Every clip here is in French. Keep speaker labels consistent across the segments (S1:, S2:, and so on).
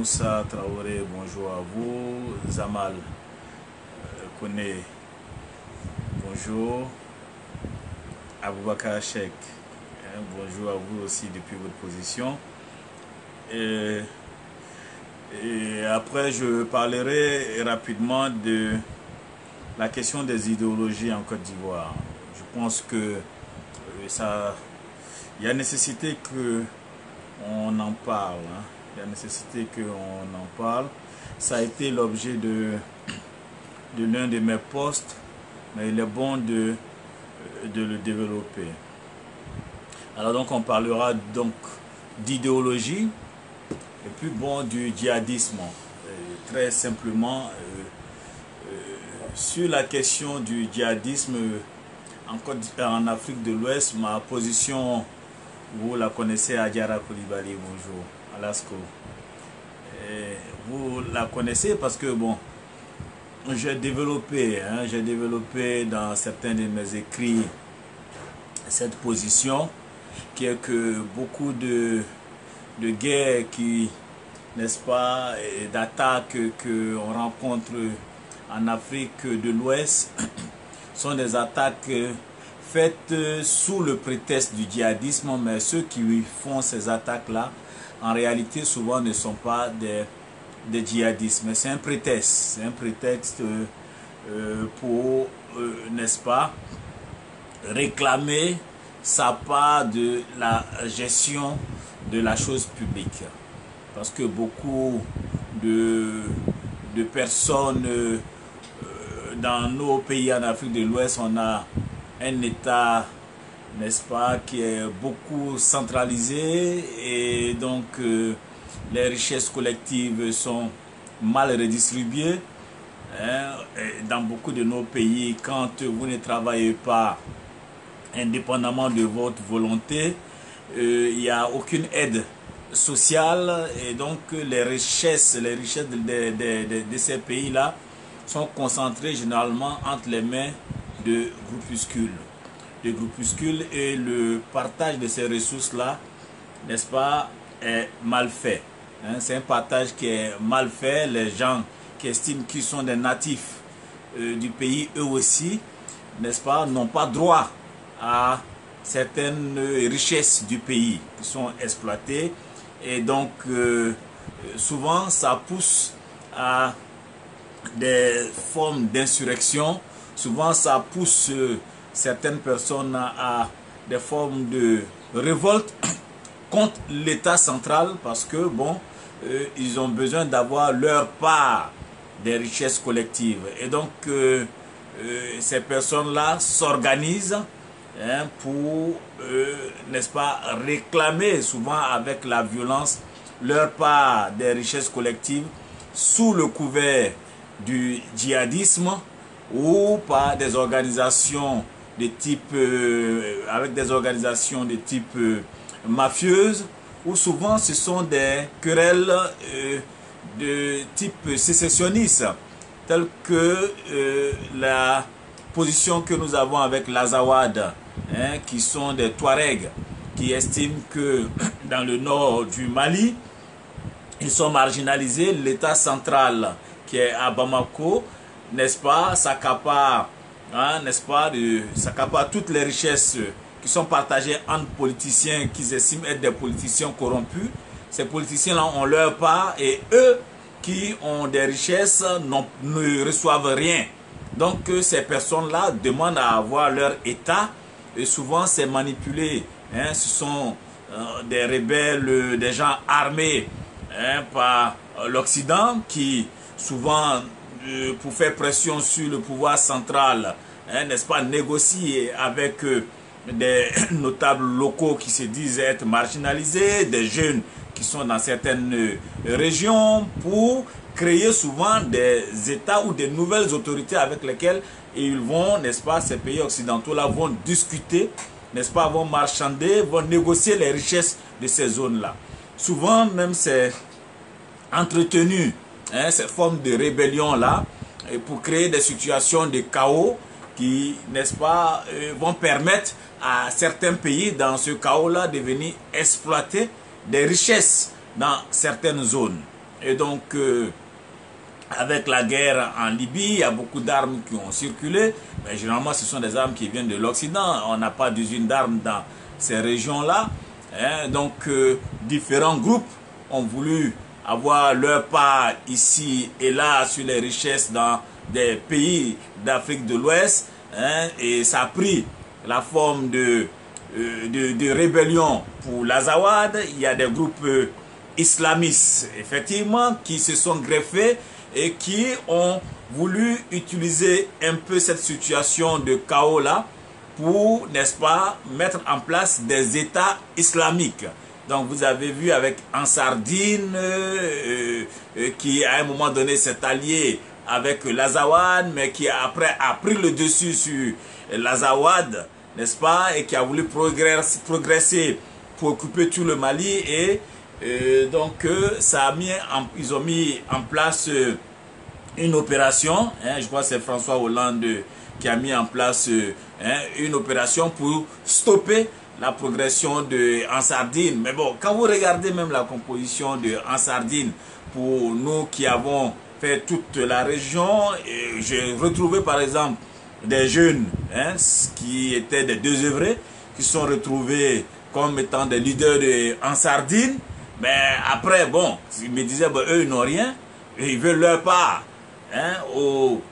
S1: Moussa Traoré, bonjour à vous. Zamal Kone, bonjour. Aboubakar Cheikh, bonjour à vous aussi depuis votre position. Et après, je parlerai rapidement de la question des idéologies en Côte d'Ivoire. Je pense que il y a nécessité qu'on en parle. Il y a nécessité qu'on en parle. Ça a été l'objet de l'un de mes posts, mais il est bon de le développer. Alors donc on parlera donc d'idéologie et puis bon du djihadisme. Très simplement sur la question du djihadisme en Afrique de l'Ouest, ma position, vous la connaissez, Adjara Koulibaly, bonjour, Alasko. Vous la connaissez parce que bon, j'ai développé dans certains de mes écrits cette position qui est que beaucoup de guerres qui, n'est-ce pas, d'attaques qu'on rencontre en Afrique de l'Ouest sont des attaques faites sous le prétexte du djihadisme, mais ceux qui font ces attaques-là, en réalité, souvent ne sont pas des djihadistes. Mais c'est un prétexte pour, n'est-ce pas, réclamer sa part de la gestion de la chose publique. Parce que beaucoup de personnes dans nos pays en Afrique de l'Ouest, on a un État, n'est-ce pas, qui est beaucoup centralisé et donc les richesses collectives sont mal redistribuées. Dans beaucoup de nos pays, quand vous ne travaillez pas indépendamment de votre volonté, il n'y a aucune aide sociale et donc les richesses de ces pays-là sont concentrées généralement entre les mains de groupuscules. Et le partage de ces ressources-là, n'est-ce pas, est mal fait. C'est un partage qui est mal fait. Les gens qui estiment qu'ils sont des natifs du pays, eux aussi, n'est-ce pas, n'ont pas droit à certaines richesses du pays qui sont exploitées. Et donc, souvent, ça pousse à des formes d'insurrection. Souvent, ça pousse certaines personnes à des formes de révolte contre l'État central parce que, bon, ils ont besoin d'avoir leur part des richesses collectives. Et donc, ces personnes-là s'organisent pour, n'est-ce pas, réclamer souvent avec la violence leur part des richesses collectives sous le couvert du djihadisme ou par des organisations de type avec des organisations de type mafieuses, ou souvent ce sont des querelles de type sécessionniste, telles que la position que nous avons avec l'Azawad, qui sont des Touaregs qui estiment que dans le nord du Mali, ils sont marginalisés. L'État central qui est à Bamako, n'est-ce pas, s'accapare, n'est-ce pas, s'accapare toutes les richesses qui sont partagées entre politiciens qu'ils estiment être des politiciens corrompus. Ces politiciens-là ont leur part et eux qui ont des richesses ne reçoivent rien. Donc ces personnes-là demandent à avoir leur État et souvent c'est manipulé. Ce sont des rebelles, des gens armés par l'Occident qui souvent, pour faire pression sur le pouvoir central, n'est-ce pas, négocient avec des notables locaux qui se disent être marginalisés, des jeunes qui sont dans certaines régions pour créer souvent des États ou des nouvelles autorités avec lesquelles ils vont, n'est-ce pas, ces pays occidentaux-là vont discuter, n'est-ce pas, vont marchander, vont négocier les richesses de ces zones-là. Souvent même c'est entretenu, cette forme de rébellion-là, pour créer des situations de chaos qui, n'est-ce pas, vont permettre à certains pays dans ce chaos-là de venir exploiter des richesses dans certaines zones. Et donc, avec la guerre en Libye, il y a beaucoup d'armes qui ont circulé. Mais généralement, ce sont des armes qui viennent de l'Occident. On n'a pas d'usine d'armes dans ces régions-là. Hein? Donc, différents groupes ont voulu avoir leur part ici et là sur les richesses dans des pays d'Afrique de l'Ouest. Hein? Et ça a pris la forme de rébellion pour l'Azawad. Il y a des groupes islamistes, effectivement, qui se sont greffés et qui ont voulu utiliser un peu cette situation de chaos-là pour, n'est-ce pas, mettre en place des États islamiques. Donc vous avez vu avec Ansardine, qui à un moment donné s'est allié avec l'Azawad, mais qui après a pris le dessus sur l'Azawad, n'est-ce pas, et qui a voulu progresser pour occuper tout le Mali. Et donc ils ont mis en place une opération, hein, je crois que c'est François Hollande qui a mis en place une opération pour stopper la progression de Ansardine. Mais bon, quand vous regardez même la composition de Ansardine, pour nous qui avons fait toute la région, j'ai retrouvé par exemple des jeunes qui étaient des désœuvrés, qui sont retrouvés comme étant des leaders de Ansardine. Mais après, bon, ils me disaient, bon, eux, ils n'ont rien, et ils veulent leur part. Au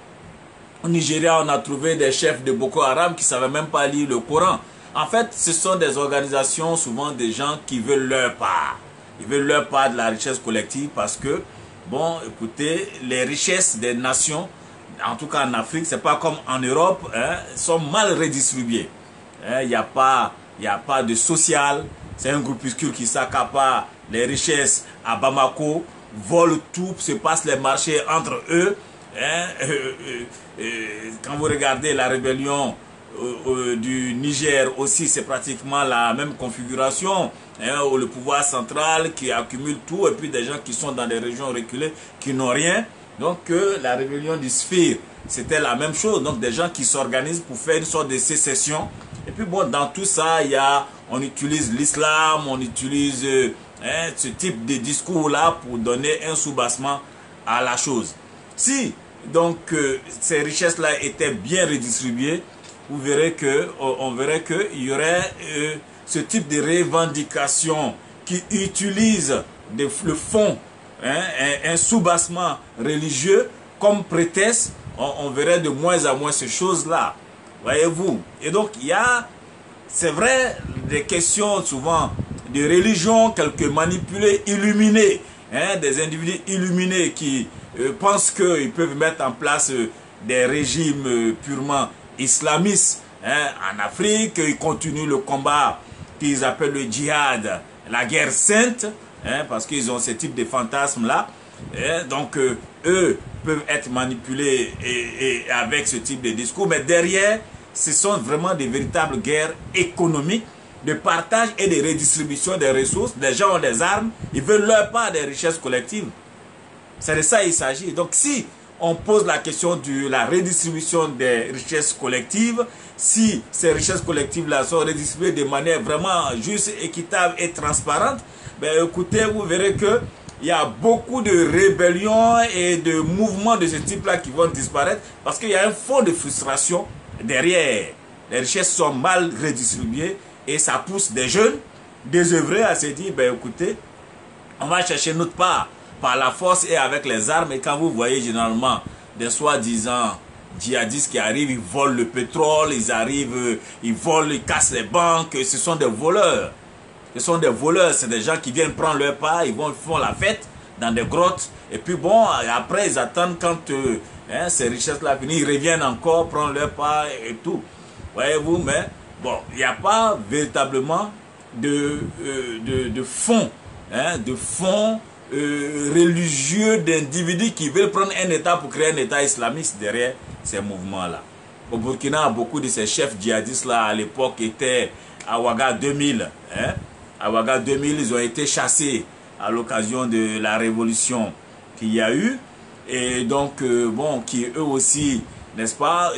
S1: Nigeria, on a trouvé des chefs de Boko Haram qui ne savaient même pas lire le Coran. En fait, ce sont des organisations, souvent des gens qui veulent leur part. Ils veulent leur part de la richesse collective parce que, bon, écoutez, les richesses des nations, en tout cas en Afrique, c'est pas comme en Europe, sont mal redistribuées. Il n'y a pas de social. C'est un groupuscule qui s'accapare les richesses à Bamako, vole tout, se passe les marchés entre eux. Quand vous regardez la rébellion du Niger aussi, c'est pratiquement la même configuration. Le pouvoir central qui accumule tout et puis des gens qui sont dans des régions reculées qui n'ont rien. Donc la rébellion du Sphire, c'était la même chose. Donc des gens qui s'organisent pour faire une sorte de sécession. Et puis bon, dans tout ça, on utilise l'islam, on utilise ce type de discours-là pour donner un soubassement à la chose. Si donc ces richesses-là étaient bien redistribuées, vous verrez que on verrait qu'il y aurait ce type de revendication qui utilise le fond, un soubassement religieux comme prétexte. On verrait de moins en moins ces choses-là. Voyez-vous? Et donc, il y a, c'est vrai, des questions souvent de religion, quelques manipulés, illuminés, des individus illuminés qui pensent qu'ils peuvent mettre en place des régimes purement islamistes en Afrique. Ils continuent le combat qu'ils appellent le djihad, la guerre sainte, parce qu'ils ont ce type de fantasmes-là. Donc, eux peuvent être manipulés et avec ce type de discours, mais derrière, ce sont vraiment des véritables guerres économiques, de partage et de redistribution des ressources. Les gens ont des armes, ils veulent leur part des richesses collectives. C'est de ça qu'il s'agit. Donc si on pose la question de la redistribution des richesses collectives, si ces richesses collectives-là sont redistribuées de manière vraiment juste, équitable et transparente, ben écoutez, vous verrez que il y a beaucoup de rébellions et de mouvements de ce type-là qui vont disparaître parce qu'il y a un fond de frustration derrière. Les richesses sont mal redistribuées et ça pousse des jeunes désœuvrés à se dire, ben écoutez, on va chercher notre part par la force et avec les armes. Et quand vous voyez généralement des soi-disant djihadistes qui arrivent, ils volent le pétrole, ils arrivent, ils volent, ils cassent les banques, ce sont des voleurs. Ce sont des voleurs, c'est des gens qui viennent prendre leur part, ils font la fête dans des grottes. Et puis bon, après ils attendent quand ces richesses-là finissent, ils reviennent encore prendre leur part et tout. Voyez-vous, mais bon, il n'y a pas véritablement de fonds, religieux d'individus qui veulent prendre un État pour créer un État islamiste derrière ces mouvements-là. Au Burkina, beaucoup de ces chefs djihadistes-là à l'époque étaient à Ouaga 2000. À Ouaga 2000, ils ont été chassés à l'occasion de la révolution qu'il y a eu. Et donc, bon, qui eux aussi, n'est-ce pas,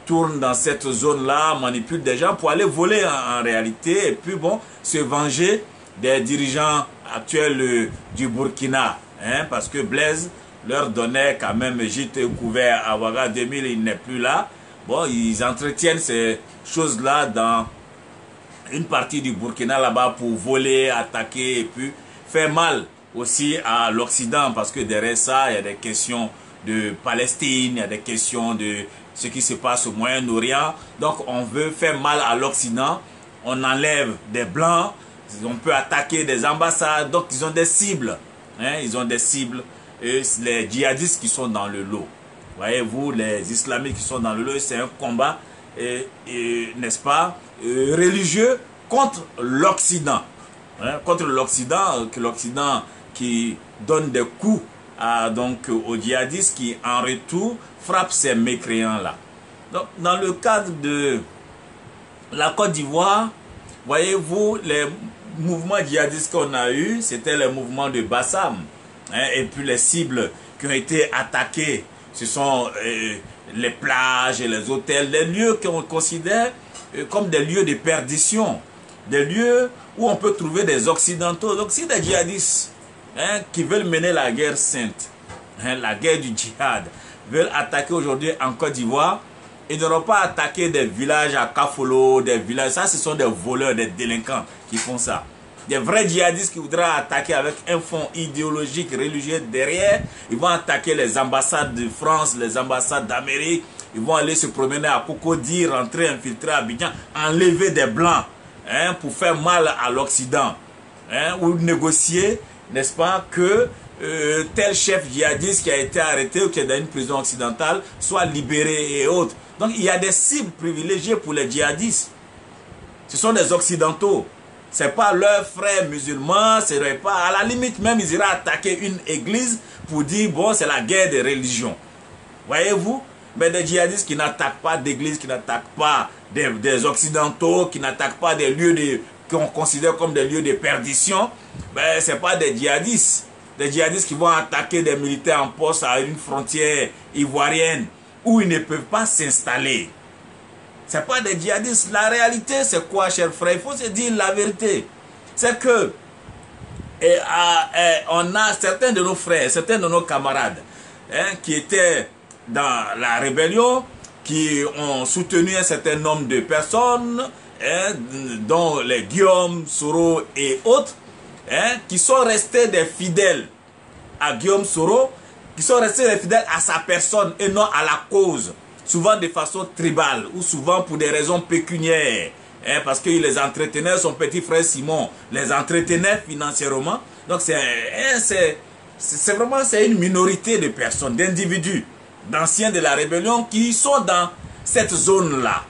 S1: tournent dans cette zone-là, manipulent des gens pour aller voler en réalité. Et puis, bon, se venger des dirigeants actuels du Burkina. hein, parce que Blaise leur donnait quand même gîte couvert à Ouaga 2000, il n'est plus là. Bon, ils entretiennent ces choses-là dans une partie du Burkina là-bas pour voler, attaquer et puis faire mal aussi à l'Occident, parce que derrière ça, il y a des questions de Palestine, il y a des questions de ce qui se passe au Moyen-Orient. Donc on veut faire mal à l'Occident, on enlève des Blancs, on peut attaquer des ambassades, donc ils ont des cibles, hein, ils ont des cibles, et les djihadistes qui sont dans le lot. Voyez-vous, les islamiques qui sont dans le lot, c'est un combat, n'est-ce pas, religieux contre l'Occident. Hein, contre l'Occident, que l'Occident qui donne des coups donc, aux djihadistes qui, en retour, frappent ces mécréants-là. Donc, dans le cadre de la Côte d'Ivoire, voyez-vous, les mouvements djihadistes qu'on a eu, c'était le mouvement de Bassam. Hein, et puis les cibles qui ont été attaquées, ce sont les plages et les hôtels, les lieux qu'on considère comme des lieux de perdition, des lieux où on peut trouver des occidentaux, donc si des djihadistes, hein, qui veulent mener la guerre sainte, hein, la guerre du djihad, veulent attaquer aujourd'hui en Côte d'Ivoire, ils n'auront pas attaqué des villages à Kafolo, des villages, ça ce sont des voleurs, des délinquants qui font ça. Des vrais djihadistes qui voudraient attaquer avec un fond idéologique, religieux derrière, ils vont attaquer les ambassades de France, les ambassades d'Amérique, ils vont aller se promener à Cocody, rentrer, infiltrer à Abidjan, enlever des blancs, hein, pour faire mal à l'Occident, hein, ou négocier, n'est-ce pas, que tel chef djihadiste qui a été arrêté ou qui est dans une prison occidentale soit libéré et autres. Donc il y a des cibles privilégiées pour les djihadistes. Ce sont des occidentaux. Ce n'est pas leurs frères musulmans, ce n'est pas, à la limite même ils iraient attaquer une église pour dire bon c'est la guerre des religions. Voyez-vous? Mais des djihadistes qui n'attaquent pas d'église, qui n'attaquent pas des occidentaux, qui n'attaquent pas des lieux qu'on considère comme des lieux de perdition, ben, ce n'est pas des djihadistes. Des djihadistes qui vont attaquer des militaires en poste à une frontière ivoirienne où ils ne peuvent pas s'installer. Ce n'est pas des djihadistes. La réalité, c'est quoi, chers frères? Il faut se dire la vérité. C'est que on a certains de nos frères, certains de nos camarades, hein, qui étaient dans la rébellion, qui ont soutenu un certain nombre de personnes, hein, dont les Guillaume, Soro et autres, hein, qui sont restés des fidèles à Guillaume Soro, qui sont restés des fidèles à sa personne et non à la cause, souvent de façon tribale ou souvent pour des raisons pécuniaires, hein, parce qu'il les entretenait, son petit frère Simon les entretenait financièrement. Donc c'est vraiment une minorité de personnes, d'individus, d'anciens de la rébellion qui sont dans cette zone-là,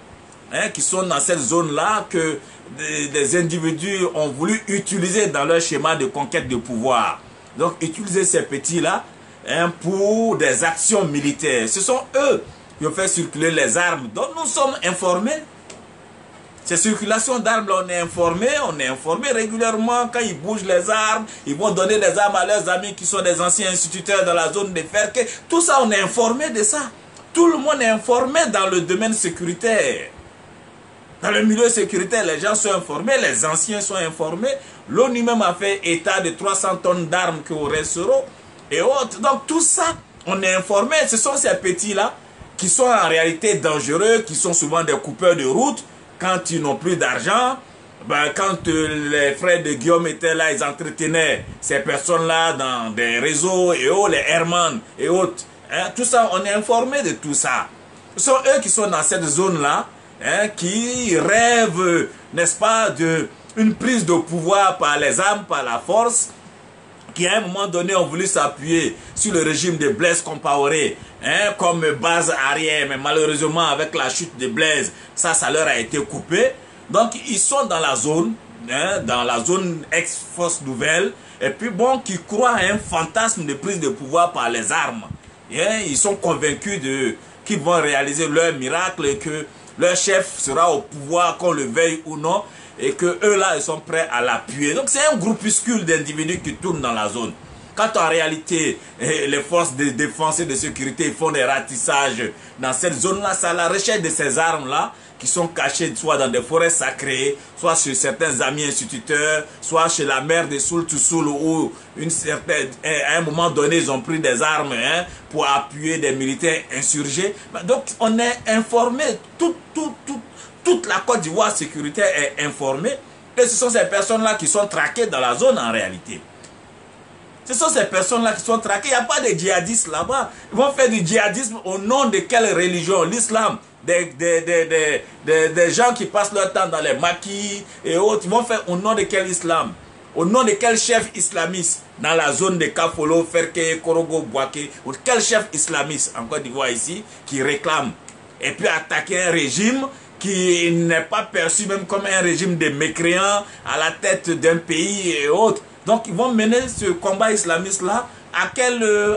S1: hein, qui sont dans cette zone-là que des individus ont voulu utiliser dans leur schéma de conquête de pouvoir. Donc utiliser ces petits-là, hein, pour des actions militaires. Ce sont eux qui ont fait circuler les armes dont nous sommes informés. Ces circulations d'armes, on est informé régulièrement. Quand ils bougent les armes, ils vont donner des armes à leurs amis qui sont des anciens instituteurs dans la zone de Ferke. Tout ça, on est informé de ça. Tout le monde est informé dans le domaine sécuritaire. Dans le milieu sécuritaire, les gens sont informés, les anciens sont informés. L'ONU même a fait état de 300 tonnes d'armes qui resteront et autres. Donc tout ça, on est informé. Ce sont ces petits-là qui sont en réalité dangereux, qui sont souvent des coupeurs de route. Quand ils n'ont plus d'argent, ben, quand les frères de Guillaume étaient là, ils entretenaient ces personnes-là dans des réseaux et autres, les Herman et autres. Hein, tout ça, on est informé de tout ça. Ce sont eux qui sont dans cette zone-là, hein, qui rêvent, n'est-ce pas, d'une prise de pouvoir par les armes, par la force, qui à un moment donné ont voulu s'appuyer sur le régime de Blaise Compaoré, hein, comme base arrière, mais malheureusement avec la chute de Blaise, ça leur a été coupé. Donc ils sont dans la zone, hein, ex-force nouvelle, et puis bon, qui croient à un fantasme de prise de pouvoir par les armes. Hein, ils sont convaincus qu'ils vont réaliser leur miracle et que leur chef sera au pouvoir, qu'on le veuille ou non, et que eux là, ils sont prêts à l'appuyer. Donc c'est un groupuscule d'individus qui tournent dans la zone. Quand en réalité, les forces de défense et de sécurité font des ratissages dans cette zone-là, c'est à la recherche de ces armes-là qui sont cachées soit dans des forêts sacrées, soit chez certains amis instituteurs, soit chez la mère de Soul to Soul où à un moment donné, ils ont pris des armes pour appuyer des militaires insurgés. Donc, on est informé, toute la Côte d'Ivoire sécuritaire est informée. Et ce sont ces personnes-là qui sont traquées dans la zone en réalité. Ce sont ces personnes-là qui sont traquées. Il n'y a pas de djihadistes là-bas. Ils vont faire du djihadisme au nom de quelle religion? L'islam. Des gens qui passent leur temps dans les maquis et autres. Ils vont faire au nom de quel islam? Au nom de quel chef islamiste? Dans la zone de Kafolo, Ferke, Korogo, Bouaké. Ou quel chef islamiste en Côte d'Ivoire ici qui réclame et puis attaquer un régime qui n'est pas perçu même comme un régime de mécréants à la tête d'un pays et autres. Donc ils vont mener ce combat islamiste-là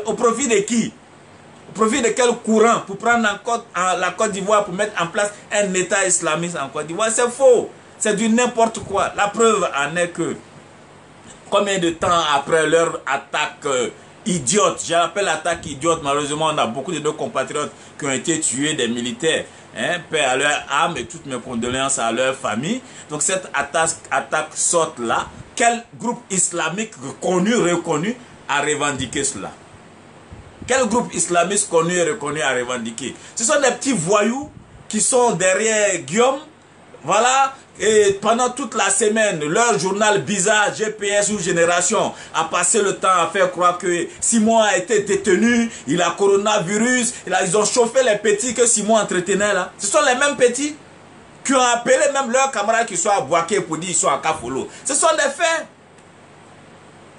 S1: au profit de qui? Au profit de quel courant? Pour prendre la Côte d'Ivoire, pour mettre en place un État islamiste en Côte d'Ivoire. C'est faux. C'est du n'importe quoi. La preuve en est que combien de temps après leur attaque idiote, j'appelle attaque idiote, malheureusement on a beaucoup de nos compatriotes qui ont été tués, des militaires, paix à leur âme et toutes mes condoléances à leur famille. Donc cette attaque sorte là, quel groupe islamique connu, reconnu a revendiqué cela? Quel groupe islamiste connu et reconnu a revendiqué? Ce sont des petits voyous qui sont derrière Guillaume, voilà. Et pendant toute la semaine, leur journal bizarre, GPS ou Génération, a passé le temps à faire croire que Simon a été détenu, il a coronavirus, ils ont chauffé les petits que Simon entretenait là. Ce sont les mêmes petits qui ont appelé même leurs camarades qui sont à Bouaké pour dire qu'ils sont à Kafolo. Ce sont des faits.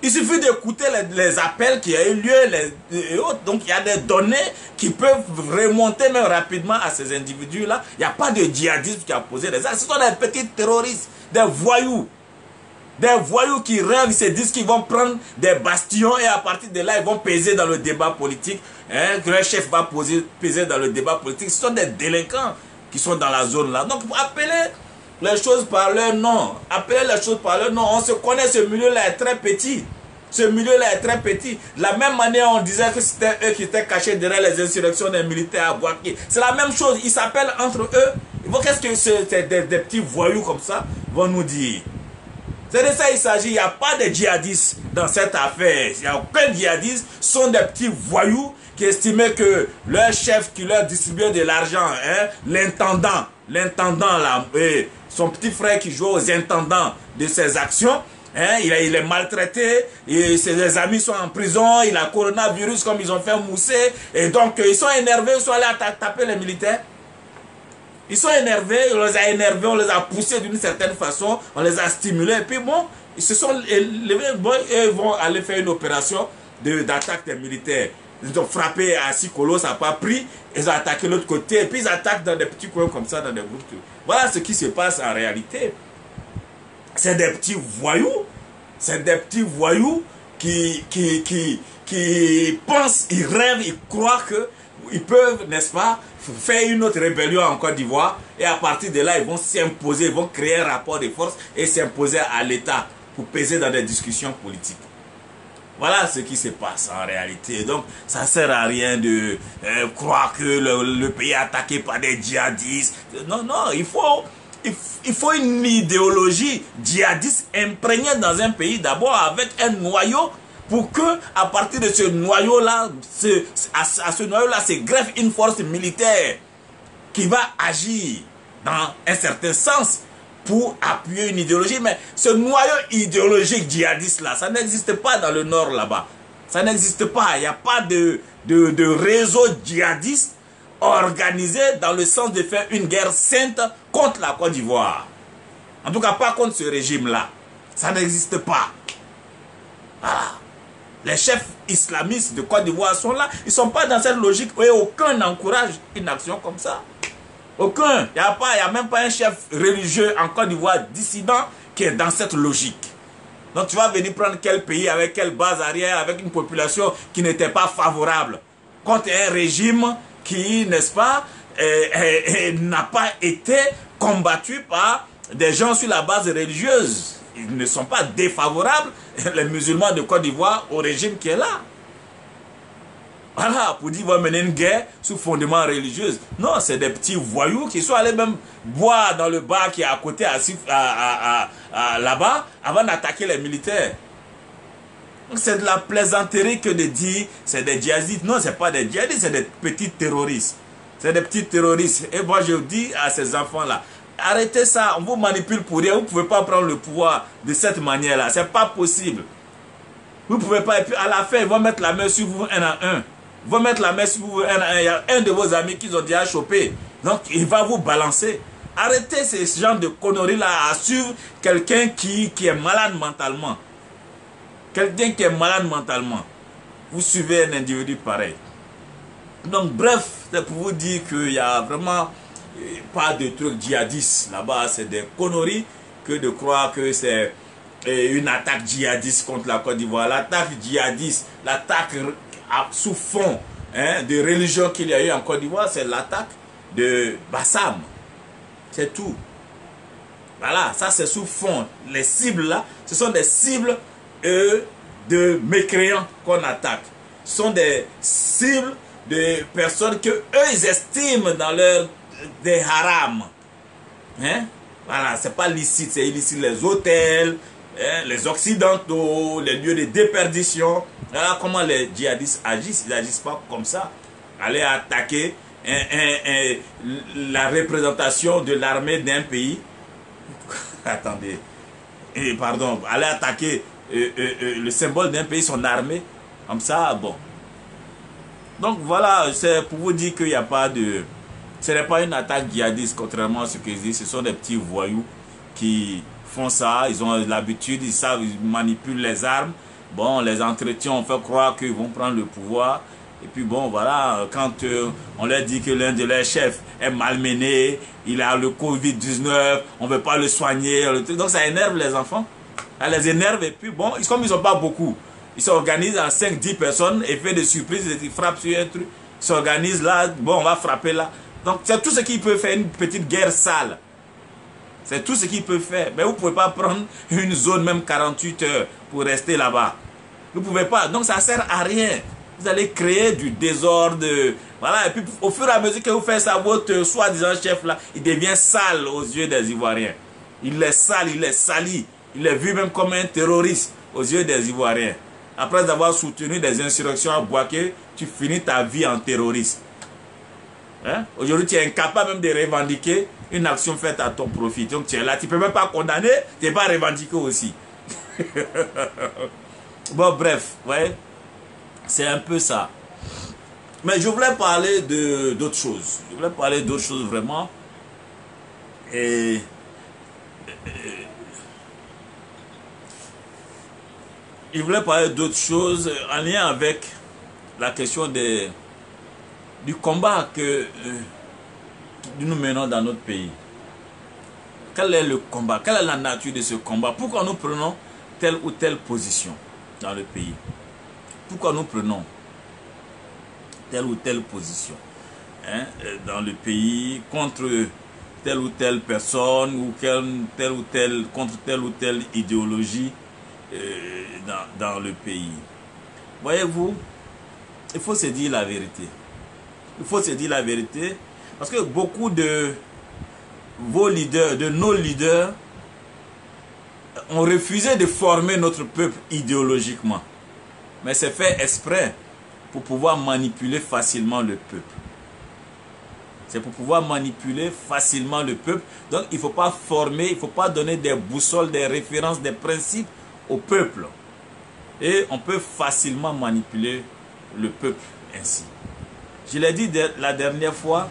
S1: Il suffit d'écouter les appels qui ont eu lieu et autres. Donc il y a des données qui peuvent remonter même rapidement à ces individus-là. Il n'y a pas de djihadisme qui a posé des actes. Ce sont des petits terroristes, des voyous. Des voyous qui rêvent, ils se disent qu'ils vont prendre des bastions et à partir de là, ils vont peser dans le débat politique. Que leur chef va peser dans le débat politique. Ce sont des délinquants qui sont dans la zone là. Donc appelez les choses par leur nom. Appelez les choses par leur nom. On se connaît, ce milieu-là est très petit. Ce milieu-là est très petit. De la même manière, on disait que c'était eux qui étaient cachés derrière les insurrections des militaires à Bouaké. C'est la même chose. Ils s'appellent entre eux. Qu'est-ce que des petits voyous comme ça vont nous dire? C'est de ça il s'agit. Il n'y a pas de djihadistes dans cette affaire. Il n'y a aucun djihadiste. Ce sont des petits voyous qui estimaient que leur chef qui leur distribuait de l'argent, l'intendant là, son petit frère qui joue aux intendants de ses actions, il est maltraité, et ses amis sont en prison, il a coronavirus comme ils ont fait mousser, et donc ils sont énervés, ils sont allés taper les militaires. Ils sont énervés, on les a énervés, on les a poussés d'une certaine façon, on les a stimulés, et puis bon, ils se sont élevés, bon, et ils vont aller faire une opération d'attaque des militaires. Ils ont frappé à Sikolo, ça n'a pas pris, ils ont attaqué l'autre côté, et puis ils attaquent dans des petits coins comme ça, dans des groupes. Voilà ce qui se passe en réalité. C'est des petits voyous, c'est des petits voyous qui pensent, ils rêvent, ils croient qu'ils peuvent, n'est-ce pas, faire une autre rébellion en Côte d'Ivoire, et à partir de là, ils vont s'imposer, ils vont créer un rapport de force et s'imposer à l'État pour peser dans des discussions politiques. Voilà ce qui se passe en réalité. Donc, ça ne sert à rien de croire que le pays est attaqué par des djihadistes. Non, non, il faut une idéologie djihadiste imprégnée dans un pays d'abord avec un noyau pour que, à partir de ce noyau-là, à ce noyau-là, se greffe une force militaire qui va agir dans un certain sens pour appuyer une idéologie. Mais ce noyau idéologique djihadiste là, ça n'existe pas dans le nord là-bas. Ça n'existe pas. Il n'y a pas de réseau djihadiste organisé dans le sens de faire une guerre sainte contre la Côte d'Ivoire. En tout cas, pas contre ce régime-là. Ça n'existe pas. Voilà. Les chefs islamistes de Côte d'Ivoire sont là. Ils ne sont pas dans cette logique. Et aucun n'encourage une action comme ça. Aucun. Il n'y a même pas un chef religieux en Côte d'Ivoire dissident qui est dans cette logique. Donc tu vas venir prendre quel pays, avec quelle base arrière, avec une population qui n'était pas favorable, contre un régime qui, n'est-ce pas, n'a pas été combattu par des gens sur la base religieuse. ils ne sont pas défavorables, les musulmans de Côte d'Ivoire, au régime qui est là. Voilà, pour dire qu'on va mener une guerre sous fondement religieux. Non, c'est des petits voyous qui sont allés même boire dans le bar qui est à côté, là-bas, avant d'attaquer les militaires. C'est de la plaisanterie que de dire c'est des djihadistes. Non, ce n'est pas des djihadistes, c'est des petits terroristes. C'est des petits terroristes. Et moi, je dis à ces enfants-là, arrêtez ça, on vous manipule pour rien. Vous ne pouvez pas prendre le pouvoir de cette manière-là. Ce n'est pas possible. Vous ne pouvez pas. Et puis à la fin, ils vont mettre la main sur vous un à un. Ils vont mettre la main sur vous un à un. Il y a un de vos amis qui ont déjà chopé. Donc, il va vous balancer. Arrêtez ce genre de conneries-là à suivre quelqu'un qui est malade mentalement. Quelqu'un qui est malade mentalement. Vous suivez un individu pareil. Donc, bref, c'est pour vous dire qu'il n'y a vraiment pas de trucs djihadistes là-bas. C'est des conneries que de croire que c'est une attaque djihadiste contre la Côte d'Ivoire. L'attaque djihadiste, l'attaque sous fond de religion qu'il y a eu en Côte d'Ivoire, c'est l'attaque de Bassam. C'est tout. Voilà, ça c'est sous fond. Les cibles là, ce sont des cibles de mécréants qu'on attaque. Ce sont des cibles de personnes que eux ils estiment dans leur des harams. Voilà, c'est pas licite, c'est illicite. Les hôtels, les occidentaux, les lieux de déperdition. Voilà comment les djihadistes agissent. Ils n'agissent pas comme ça. Aller attaquer la représentation de l'armée d'un pays. Attendez. Pardon, aller attaquer le symbole d'un pays, son armée. Comme ça, bon. Donc voilà, c'est pour vous dire qu'il n'y a pas de... Ce n'est pas une attaque djihadiste, contrairement à ce qu'ils disent. Ce sont des petits voyous qui font ça. Ils ont l'habitude, ils savent, ils manipulent les armes. Bon, les entretiens, on fait croire qu'ils vont prendre le pouvoir. Et puis bon, voilà, quand on leur dit que l'un de leurs chefs est malmené, il a le Covid-19, on ne veut pas le soigner. Donc ça énerve les enfants. Ça les énerve et puis bon, comme ils n'ont pas beaucoup, ils s'organisent en 5-10 personnes et font des surprises, ils frappent sur un truc. Ils s'organisent là, bon, on va frapper là. Donc c'est tout ce qu'ils peuvent faire, une petite guerre sale. C'est tout ce qu'ils peuvent faire. Mais vous ne pouvez pas prendre une zone même 48 heures pour rester là-bas. Vous ne pouvez pas. Donc ça ne sert à rien. Vous allez créer du désordre. Voilà. Et puis au fur et à mesure que vous faites ça, votre soi-disant chef là, il devient sale aux yeux des Ivoiriens. Il est sale, il est sali. Il est vu même comme un terroriste aux yeux des Ivoiriens. Après avoir soutenu des insurrections à Bouaké, tu finis ta vie en terroriste. Aujourd'hui, tu es incapable même de revendiquer une action faite à ton profit. Donc tu es là, tu ne peux même pas condamner, tu n'es pas revendiqué aussi. Bon, bref, ouais, c'est un peu ça. Mais je voulais parler d'autres choses. Je voulais parler d'autres choses vraiment. Et je voulais parler d'autres choses en lien avec la question du combat que nous menons dans notre pays. Quel est le combat? Quelle est la nature de ce combat? Pourquoi nous prenons telle ou telle position dans le pays? Pourquoi nous prenons telle ou telle position dans le pays contre telle ou telle personne ou contre telle ou telle idéologie dans le pays? Voyez-vous, il faut se dire la vérité. Il faut se dire la vérité parce que beaucoup de vos leaders, de nos leaders, ont refusé de former notre peuple idéologiquement. Mais c'est fait exprès pour pouvoir manipuler facilement le peuple. C'est pour pouvoir manipuler facilement le peuple. Donc il ne faut pas former, il ne faut pas donner des boussoles, des références, des principes au peuple. Et on peut facilement manipuler le peuple ainsi. Je l'ai dit la dernière fois,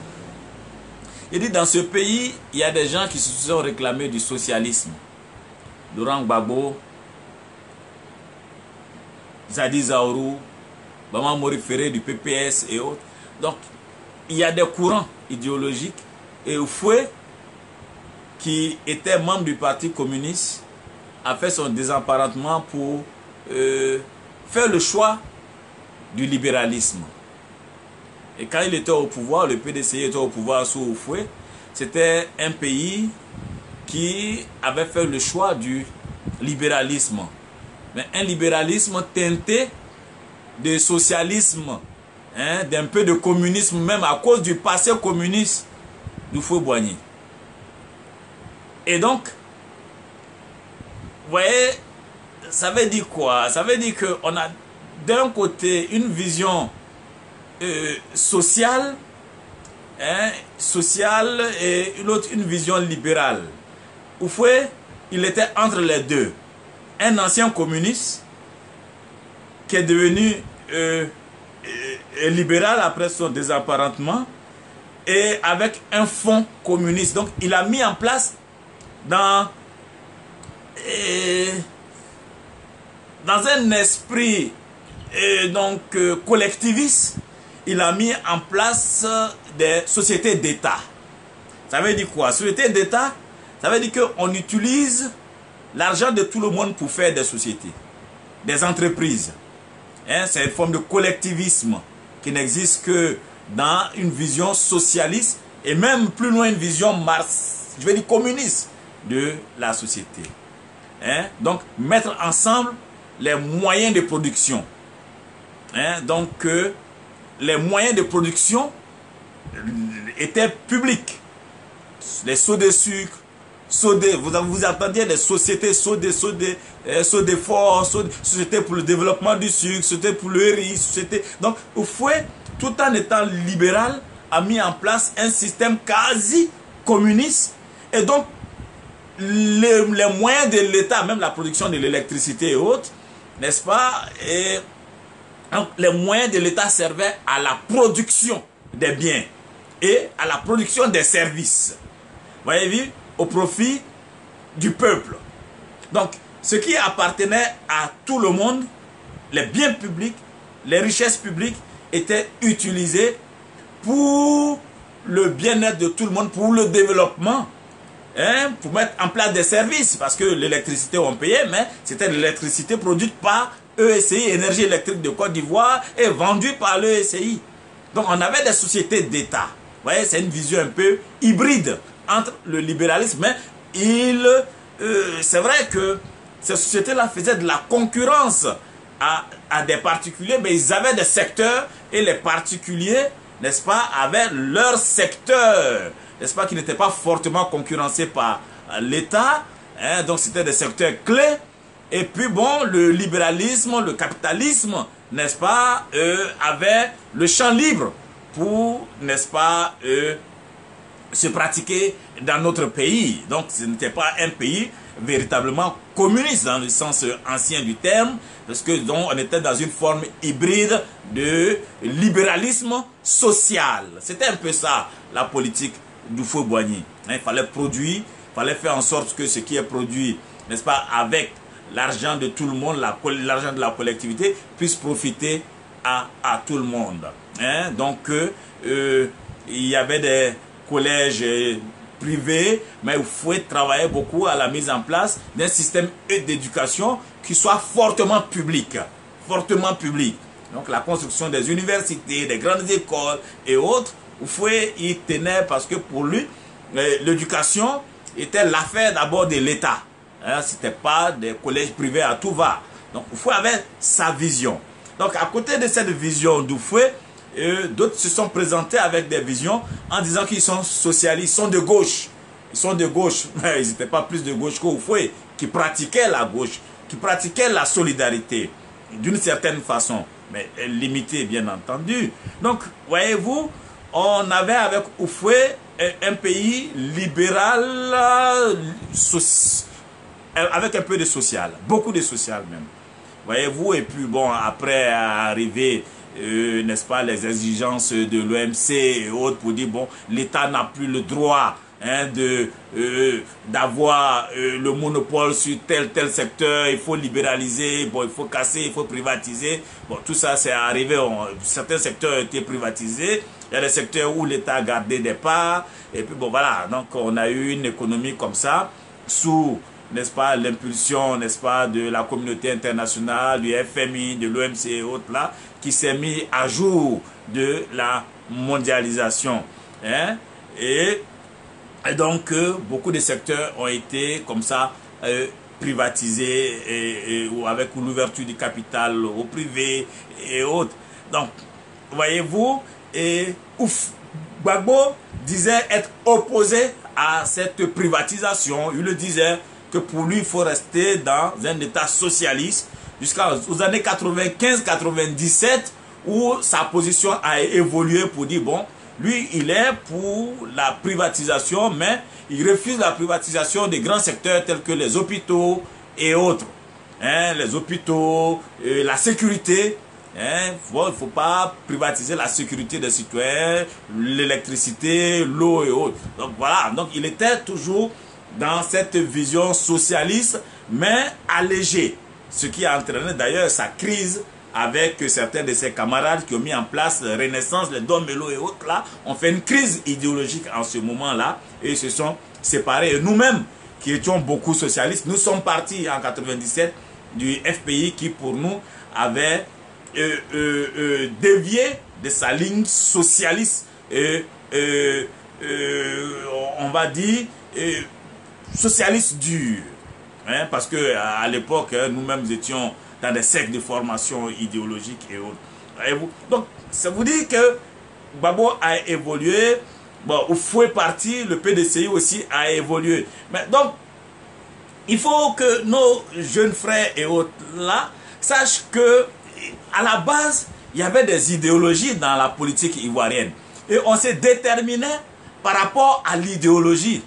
S1: il dit dans ce pays, il y a des gens qui se sont réclamés du socialisme. Laurent Gbagbo, Zadi Zaourou, Bama Mori Ferré du PPS et autres. Donc, il y a des courants idéologiques. Et Foué, qui était membre du Parti communiste, a fait son désemparentement pour faire le choix du libéralisme. Et quand il était au pouvoir, le PDCI était au pouvoir sous Foué, c'était un pays qui avait fait le choix du libéralisme. Mais un libéralisme teinté de socialisme, hein, d'un peu de communisme, même à cause du passé communiste du Houphouët-Boigny. Et donc, vous voyez, ça veut dire quoi? Ça veut dire qu'on a d'un côté une vision sociale, hein, sociale, et l'autre une vision libérale. Houphouët, il était entre les deux. Un ancien communiste qui est devenu libéral après son désapparentement et avec un fonds communiste. Donc il a mis en place dans un esprit collectiviste, il a mis en place des sociétés d'État. Ça veut dire quoi? Société d'État, ça veut dire qu'on utilise l'argent de tout le monde pour faire des sociétés, des entreprises. Hein, c'est une forme de collectivisme qui n'existe que dans une vision socialiste et même plus loin une vision communiste de la société. Hein, donc mettre ensemble les moyens de production. Hein, donc les moyens de production étaient publics. Les seaux de sucre, vous entendiez des sociétés, Sodefort, société pour le développement du sucre, société pour le riz, société. Donc, Houphouët, tout en étant libéral, a mis en place un système quasi communiste. Et donc, les moyens de l'État, même la production de l'électricité et autres, n'est-ce pas? Et donc, les moyens de l'État servaient à la production des biens et à la production des services. Voyez-vous, au profit du peuple. Donc, ce qui appartenait à tout le monde, les biens publics, les richesses publiques, étaient utilisés pour le bien-être de tout le monde, pour le développement, hein, pour mettre en place des services, parce que l'électricité on payait, mais c'était l'électricité produite par ESCI, Énergie électrique de Côte d'Ivoire, et vendue par l'ESCI. Donc, on avait des sociétés d'État. Vous voyez, c'est une vision un peu hybride entre le libéralisme, mais c'est vrai que ces sociétés-là faisaient de la concurrence à des particuliers, mais ils avaient des secteurs et les particuliers, n'est-ce pas, avaient leur secteur, n'est-ce pas, qui n'étaient pas fortement concurrencés par l'État, hein, donc c'était des secteurs clés. Et puis bon, le libéralisme, le capitalisme, n'est-ce pas, avait le champ libre pour, n'est-ce pas, se pratiquer dans notre pays. Donc ce n'était pas un pays véritablement communiste dans le sens ancien du terme, parce que donc on était dans une forme hybride de libéralisme social. C'était un peu ça la politique du Houphouët-Boigny. Il fallait produire, il fallait faire en sorte que ce qui est produit, n'est-ce pas, avec l'argent de tout le monde, l'argent de la collectivité, puisse profiter à tout le monde. Hein? Donc il y avait des collèges privés, mais Houphouët travaillait beaucoup à la mise en place d'un système d'éducation qui soit fortement public. Fortement public. Donc la construction des universités, des grandes écoles et autres, Houphouët y tenait parce que pour lui, l'éducation était l'affaire d'abord de l'État. Hein, ce n'était pas des collèges privés à tout va. Donc Houphouët avait sa vision. Donc à côté de cette vision d'Houphouët, d'autres se sont présentés avec des visions en disant qu'ils sont socialistes, ils sont de gauche. Ils sont de gauche, mais ils n'étaient pas plus de gauche qu'Houphouët, qui pratiquaient la gauche, qui pratiquaient la solidarité d'une certaine façon, mais limitée bien entendu. Donc, voyez-vous, on avait avec Houphouët un pays libéral, avec un peu de social, beaucoup de social même. Voyez-vous, et puis bon, après arriver, n'est-ce pas, les exigences de l'OMC et autres pour dire, bon, l'État n'a plus le droit, hein, d'avoir le monopole sur tel secteur, il faut libéraliser, bon, il faut casser, il faut privatiser. Bon, tout ça c'est arrivé, certains secteurs ont été privatisés, il y a des secteurs où l'État a gardé des parts, et puis bon voilà, donc on a eu une économie comme ça, sous, n'est-ce pas, l'impulsion, n'est-ce pas, de la communauté internationale, du FMI, de l'OMC et autres là, qui s'est mis à jour de la mondialisation. Hein? Et donc, beaucoup de secteurs ont été comme ça privatisé ou avec l'ouverture du capital au privé et autres. Donc, voyez-vous, et ouf, Gbagbo disait être opposé à cette privatisation. Il le disait que pour lui, il faut rester dans un état socialiste jusqu'aux années 95-97 où sa position a évolué pour dire, bon, lui, il est pour la privatisation, mais il refuse la privatisation des grands secteurs tels que les hôpitaux et autres. Hein, les hôpitaux, la sécurité. Hein, bon, il ne faut pas privatiser la sécurité des citoyens, l'électricité, l'eau et autres. Donc voilà, donc il était toujours dans cette vision socialiste, mais allégée. Ce qui a entraîné d'ailleurs sa crise avec certains de ses camarades qui ont mis en place la Renaissance, les Domelo et autres là, ont fait une crise idéologique en ce moment-là et ils se sont séparés. Et nous-mêmes, qui étions beaucoup socialistes, nous sommes partis en 97 du FPI qui pour nous avait dévié de sa ligne socialiste, on va dire socialiste dur. Hein, parce que à l'époque, nous-mêmes étions dans des cercles de formation idéologique et autres. Donc, ça vous dit que Gbagbo a évolué. Bon, au Fouet parti, le PDCI aussi a évolué. Mais donc, il faut que nos jeunes frères et autres là sachent que à la base, il y avait des idéologies dans la politique ivoirienne. Et on s'est déterminé par rapport à l'idéologie.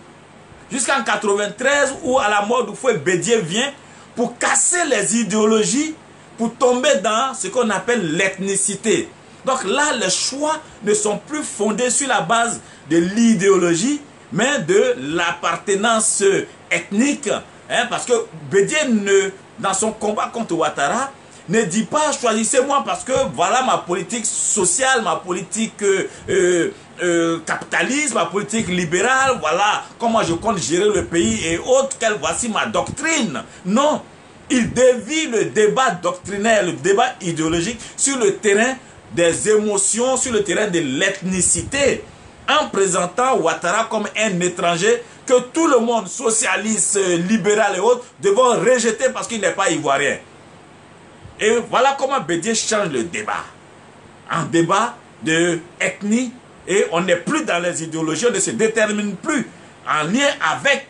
S1: Jusqu'en 93, où à la mort du Fouet, Bédié vient pour casser les idéologies, pour tomber dans ce qu'on appelle l'ethnicité. Donc là, les choix ne sont plus fondés sur la base de l'idéologie, mais de l'appartenance ethnique. Hein, parce que Bédié, dans son combat contre Ouattara, ne dit pas choisissez-moi parce que voilà ma politique sociale, ma politique capitaliste, ma politique libérale, voilà comment je compte gérer le pays et autres, voici ma doctrine. Non, il dévie le débat doctrinaire, le débat idéologique sur le terrain des émotions, sur le terrain de l'ethnicité, en présentant Ouattara comme un étranger que tout le monde, socialiste, libéral et autres, devront rejeter parce qu'il n'est pas ivoirien. Et voilà comment Bédié change le débat. Un débat de ethnie, et on n'est plus dans les idéologies, on ne se détermine plus en lien avec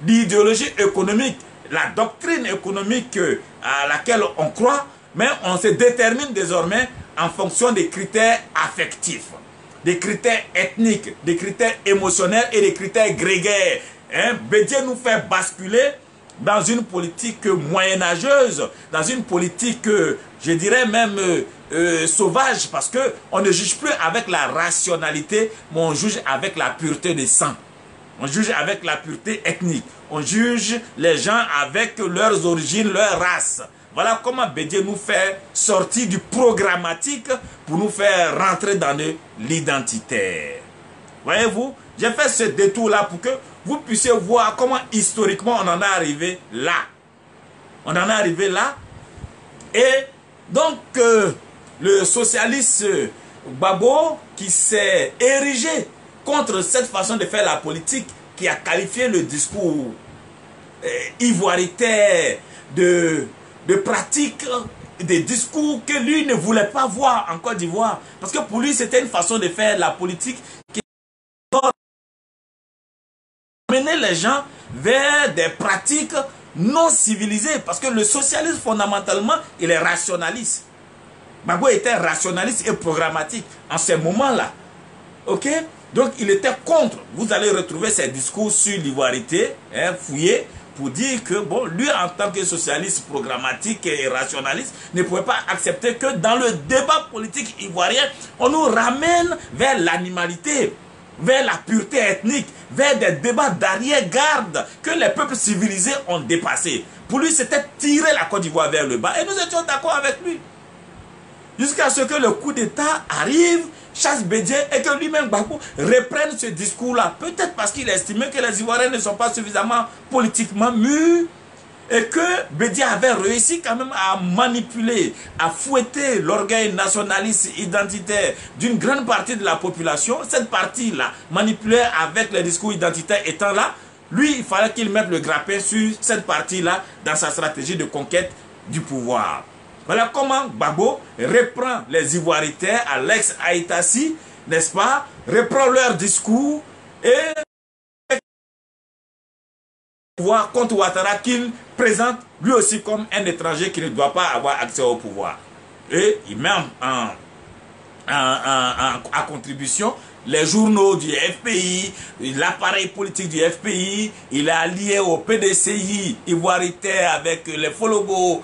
S1: l'idéologie économique, la doctrine économique à laquelle on croit, mais on se détermine désormais en fonction des critères affectifs, des critères ethniques, des critères émotionnels et des critères grégaires. Hein? Bédié nous fait basculer dans une politique moyenâgeuse, dans une politique, je dirais même sauvage, parce que on ne juge plus avec la rationalité, mais on juge avec la pureté de sang. On juge avec la pureté ethnique. On juge les gens avec leurs origines, leur race. Voilà comment Bédié nous fait sortir du programmatique pour nous faire rentrer dans l'identitaire. Voyez-vous, j'ai fait ce détour-là pour que vous puissiez voir comment historiquement on en est arrivé là. On en est arrivé là. Et donc, le socialiste Gbagbo qui s'est érigé contre cette façon de faire la politique, qui a qualifié le discours ivoiritaire de pratique, des discours que lui ne voulait pas voir en Côte d'Ivoire. Parce que pour lui, c'était une façon de faire la politique qui mener les gens vers des pratiques non civilisées. Parce que le socialisme, fondamentalement, il est rationaliste. Gbagbo était rationaliste et programmatique en ces moments-là. Ok? Donc, il était contre. Vous allez retrouver ses discours sur l'ivoirité, hein, fouillés, pour dire que, bon, lui, en tant que socialiste programmatique et rationaliste, ne pouvait pas accepter que dans le débat politique ivoirien, on nous ramène vers l'animalité, vers la pureté ethnique, vers des débats d'arrière-garde que les peuples civilisés ont dépassés. Pour lui, c'était tirer la Côte d'Ivoire vers le bas. Et nous étions d'accord avec lui. Jusqu'à ce que le coup d'État arrive, chasse Bédié et que lui-même, Gbagbo, reprenne ce discours-là. Peut-être parce qu'il estimait que les Ivoiriens ne sont pas suffisamment politiquement mûrs et que Bédié avait réussi quand même à manipuler, à fouetter l'orgueil nationaliste identitaire d'une grande partie de la population. Cette partie-là, manipulée avec les discours identitaires étant là, lui, il fallait qu'il mette le grappin sur cette partie-là dans sa stratégie de conquête du pouvoir. Voilà comment Gbagbo reprend les Ivoiritaires à l'ex-Haïtassi, n'est-ce pas, reprend leur discours et pouvoir contre Ouattara qu'il présente lui aussi comme un étranger qui ne doit pas avoir accès au pouvoir. Et il met à contribution les journaux du FPI, l'appareil politique du FPI, il est allié au PDCI ivoiritaire avec les Fologos,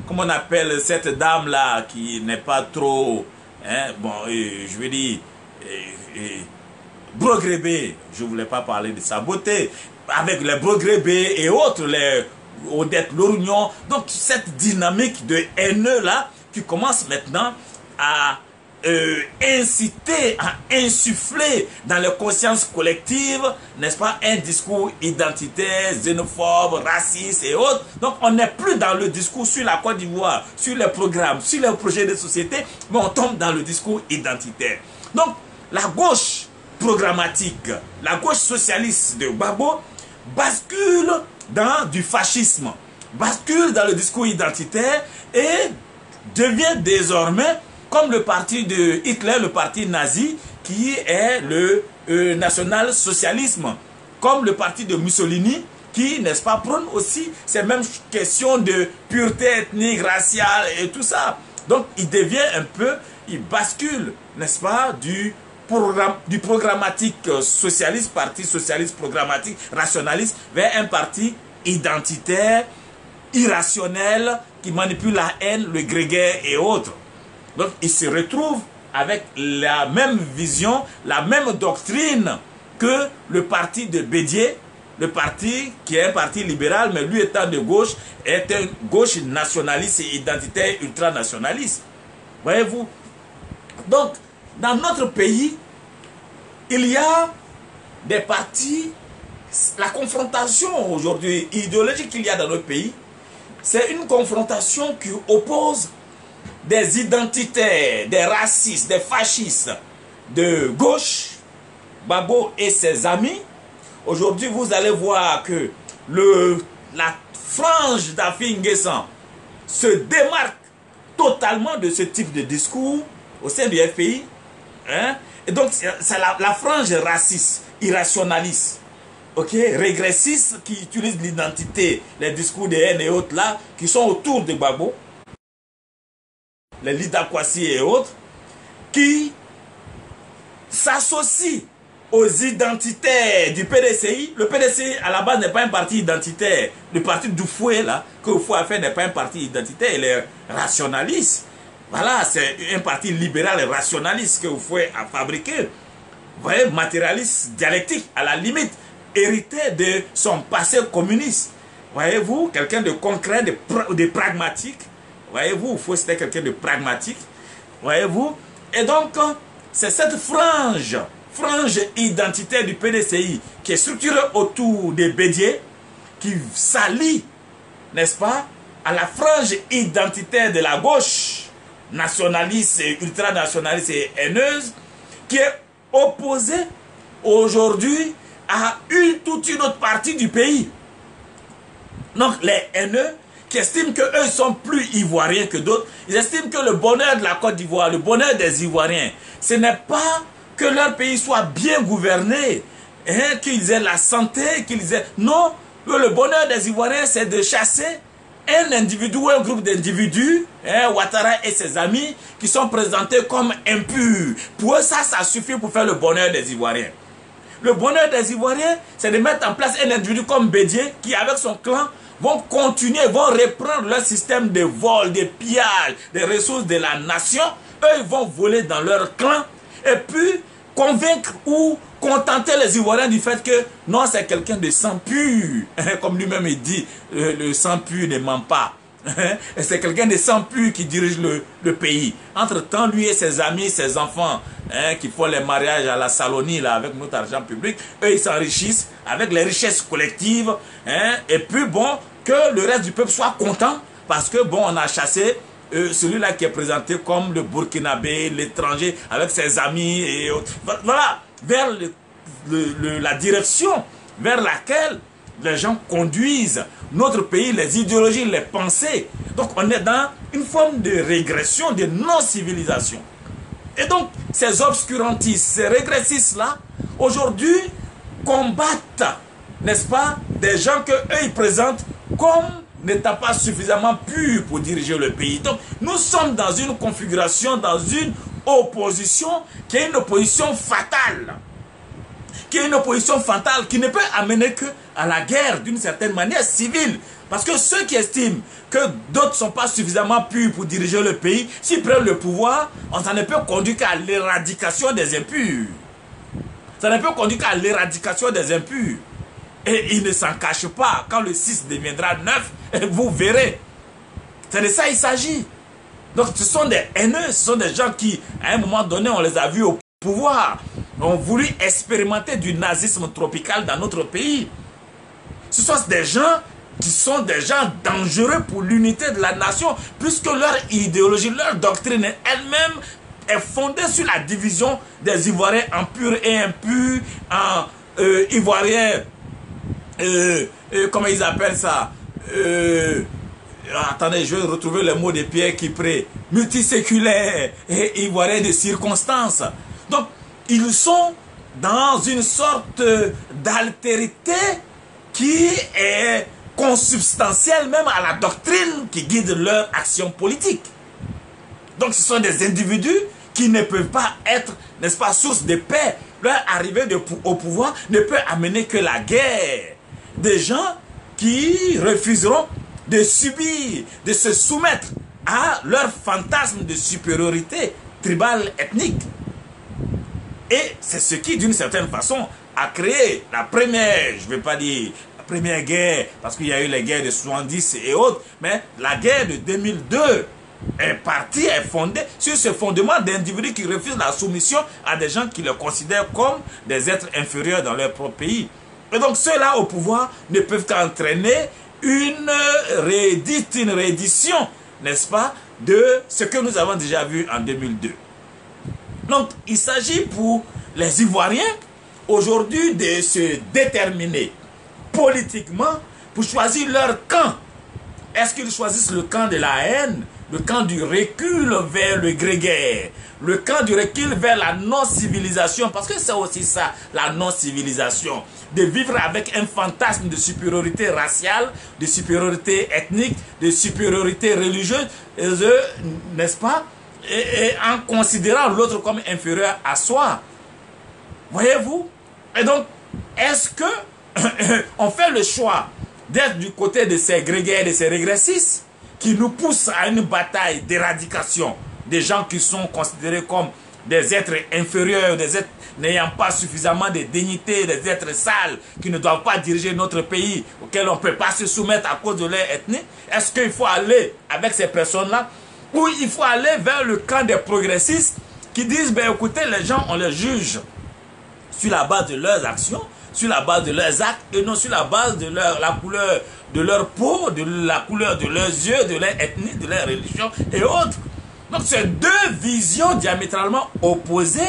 S1: comment on appelle cette dame-là qui n'est pas trop, hein, bon, je veux dire, Brogrébé, je ne voulais pas parler de sa beauté, avec les Brogrébé et autres, les Odette Lorugnon, donc cette dynamique de haineux-là qui commence maintenant à inciter, à insuffler dans les consciences collectives, n'est-ce pas, un discours identitaire, xénophobe, raciste et autres. Donc on n'est plus dans le discours sur la Côte d'Ivoire, sur les programmes, sur les projets de société, mais on tombe dans le discours identitaire. Donc la gauche programmatique, la gauche socialiste de Gbagbo bascule dans du fascisme, bascule dans le discours identitaire et devient désormais comme le parti de Hitler, le parti nazi, qui est le national-socialisme, comme le parti de Mussolini, qui, n'est-ce pas, prône aussi ces mêmes questions de pureté ethnique, raciale et tout ça. Donc, il devient un peu, il bascule, n'est-ce pas, du programmatique socialiste, parti socialiste programmatique, rationaliste, vers un parti identitaire, irrationnel, qui manipule la haine, le grégaire et autres. Donc, il se retrouve avec la même vision, la même doctrine que le parti de Bédié, le parti qui est un parti libéral, mais lui étant de gauche, est un gauche nationaliste et identitaire ultranationaliste. Voyez-vous? Donc, dans notre pays, il y a des partis, la confrontation aujourd'hui idéologique qu'il y a dans notre pays, c'est une confrontation qui oppose des identitaires, des racistes, des fascistes de gauche, Gbagbo et ses amis. Aujourd'hui, vous allez voir que la frange d'Affi N'Guessan se démarque totalement de ce type de discours au sein du FPI. Hein? Et donc, c'est la frange raciste, irrationaliste, okay? Régressiste, qui utilise l'identité, les discours de haine et autres là, qui sont autour de Gbagbo, les Lida Kwasi et autres, qui s'associent aux identitaires du PDCI. Le PDCI, à la base, n'est pas un parti identitaire. Le parti du fouet, là, que Fouet a fait, n'est pas un parti identitaire. Il est rationaliste. Voilà, c'est un parti libéral et rationaliste que Fouet a fabriqué. Vous voyez, matérialiste, dialectique, à la limite, hérité de son passé communiste. Voyez-vous, quelqu'un de concret, de pragmatique. Voyez-vous, Fouet c'était quelqu'un de pragmatique. Voyez-vous, et donc, c'est cette frange identitaire du PDCI qui est structurée autour des Bédié, qui s'allie, n'est-ce pas, à la frange identitaire de la gauche nationaliste et ultranationaliste et haineuse, qui est opposée aujourd'hui à toute une autre partie du pays. Donc les haineux qui estiment qu'eux sont plus ivoiriens que d'autres, ils estiment que le bonheur de la Côte d'Ivoire, le bonheur des Ivoiriens, ce n'est pas que leur pays soit bien gouverné, hein, qu'ils aient la santé, qu'ils aient... Non, le bonheur des Ivoiriens, c'est de chasser un individu ou un groupe d'individus, hein, Ouattara et ses amis, qui sont présentés comme impurs. Pour eux, ça suffit pour faire le bonheur des Ivoiriens. Le bonheur des Ivoiriens, c'est de mettre en place un individu comme Bédié, qui avec son clan, vont continuer, vont reprendre leur système de vol, de pillage, des ressources de la nation. Eux, ils vont voler dans leur clan et puis convaincre ou contenter les Ivoiriens du fait que non, c'est quelqu'un de sang pur. Comme lui-même il dit, le sang pur ne ment pas. C'est quelqu'un de sang pur qui dirige le pays. Entre-temps, lui et ses amis, ses enfants, qui font les mariages à la Salonie là, avec notre argent public, eux, ils s'enrichissent avec les richesses collectives. Et puis, bon, que le reste du peuple soit content parce que, bon, on a chassé celui-là qui est présenté comme le Burkinabé, l'étranger, avec ses amis et autres. Voilà, vers la direction vers laquelle les gens conduisent notre pays, les idéologies, les pensées. Donc on est dans une forme de régression, de non-civilisation. Et donc ces obscurantistes, ces régressistes-là, aujourd'hui combattent, n'est-ce pas, des gens qu'eux ils présentent comme n'étant pas suffisamment purs pour diriger le pays. Donc nous sommes dans une configuration, dans une opposition qui est une opposition fatale. Qui est une opposition fatale qui ne peut amener qu'à la guerre d'une certaine manière civile. Parce que ceux qui estiment que d'autres ne sont pas suffisamment purs pour diriger le pays, s'ils prennent le pouvoir, ça ne peut conduire qu'à l'éradication des impurs. Ça ne peut conduire qu'à l'éradication des impurs. Et ils ne s'en cachent pas. Quand le 6 deviendra 9, vous verrez. C'est de ça il s'agit. Donc ce sont des haineux, ce sont des gens qui, à un moment donné, on les a vus au pouvoir, ont voulu expérimenter du nazisme tropical dans notre pays. Ce sont des gens qui sont des gens dangereux pour l'unité de la nation, puisque leur idéologie, leur doctrine elle-même est fondée sur la division des Ivoiriens en purs et impurs, en Ivoiriens, comment ils appellent ça, attendez, je vais retrouver le mot de Pierre Kipré, multiséculaires et Ivoiriens de circonstances. Donc, ils sont dans une sorte d'altérité qui est consubstantielle même à la doctrine qui guide leur action politique. Donc, ce sont des individus qui ne peuvent pas être, n'est-ce pas, source de paix. Leur arrivée au pouvoir ne peut amener que la guerre. Des gens qui refuseront de subir, de se soumettre à leur fantasme de supériorité tribale ethnique. Et c'est ce qui, d'une certaine façon, a créé la première, je ne vais pas dire la première guerre, parce qu'il y a eu les guerres de 70 et autres, mais la guerre de 2002 est partie, est fondée sur ce fondement d'individus qui refusent la soumission à des gens qui les considèrent comme des êtres inférieurs dans leur propre pays. Et donc ceux-là au pouvoir ne peuvent qu'entraîner une réédition, n'est-ce pas, de ce que nous avons déjà vu en 2002. Donc, il s'agit pour les Ivoiriens aujourd'hui de se déterminer politiquement pour choisir leur camp. Est-ce qu'ils choisissent le camp de la haine, le camp du recul vers le grégaire, le camp du recul vers la non-civilisation? Parce que c'est aussi ça, la non-civilisation. De vivre avec un fantasme de supériorité raciale, de supériorité ethnique, de supériorité religieuse, n'est-ce pas? Et en considérant l'autre comme inférieur à soi. Voyez-vous? Et donc, est-ce que on fait le choix d'être du côté de ces grégaires, de ces régressistes qui nous poussent à une bataille d'éradication des gens qui sont considérés comme des êtres inférieurs, des êtres n'ayant pas suffisamment de dignité, des êtres sales qui ne doivent pas diriger notre pays, auxquels on ne peut pas se soumettre à cause de leur ethnie? Est-ce qu'il faut aller avec ces personnes-là? Ou il faut aller vers le camp des progressistes qui disent, ben écoutez, les gens, on les juge sur la base de leurs actions, sur la base de leurs actes, et non sur la base de la couleur de leur peau, de la couleur de leurs yeux, de leur ethnie, de leur religion et autres. Donc c'est deux visions diamétralement opposées,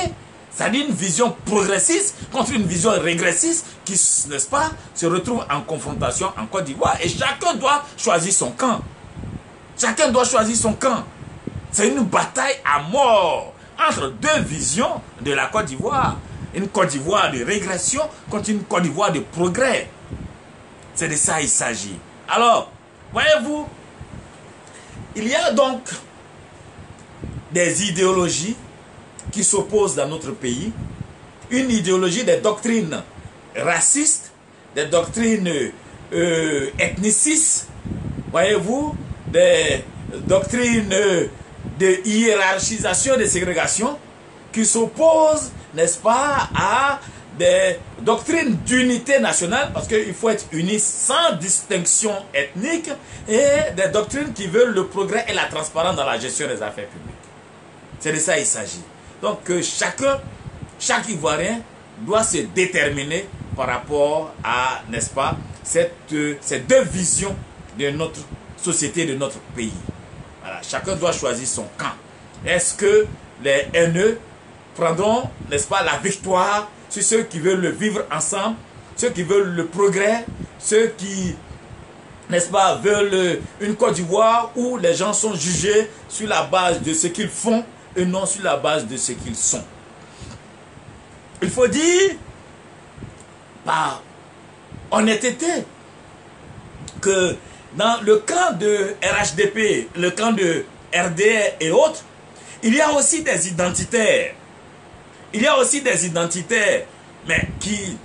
S1: c'est-à-dire une vision progressiste contre une vision régressiste qui, n'est-ce pas, se retrouve en confrontation en Côte d'Ivoire. Et chacun doit choisir son camp. Chacun doit choisir son camp. C'est une bataille à mort entre deux visions de la Côte d'Ivoire. Une Côte d'Ivoire de régression contre une Côte d'Ivoire de progrès. C'est de ça qu'il s'agit. Alors, voyez-vous, il y a donc des idéologies qui s'opposent dans notre pays. Une idéologie des doctrines racistes, des doctrines ethnicistes, voyez-vous, des doctrines de hiérarchisation, de ségrégation, qui s'opposent, n'est-ce pas, à des doctrines d'unité nationale, parce qu'il faut être unis sans distinction ethnique, et des doctrines qui veulent le progrès et la transparence dans la gestion des affaires publiques. C'est de ça qu'il s'agit. Donc chaque Ivoirien doit se déterminer par rapport à, n'est-ce pas, ces deux visions de notre société, de notre pays. Voilà, chacun doit choisir son camp. Est-ce que les haineux prendront, n'est-ce pas, la victoire sur ceux qui veulent le vivre ensemble, ceux qui veulent le progrès, ceux qui, n'est-ce pas, veulent une Côte d'Ivoire où les gens sont jugés sur la base de ce qu'ils font et non sur la base de ce qu'ils sont. Il faut dire, par honnêteté, que dans le camp de RHDP, le camp de RDR et autres, il y a aussi des identitaires. Il y a aussi des identitaires, mais qui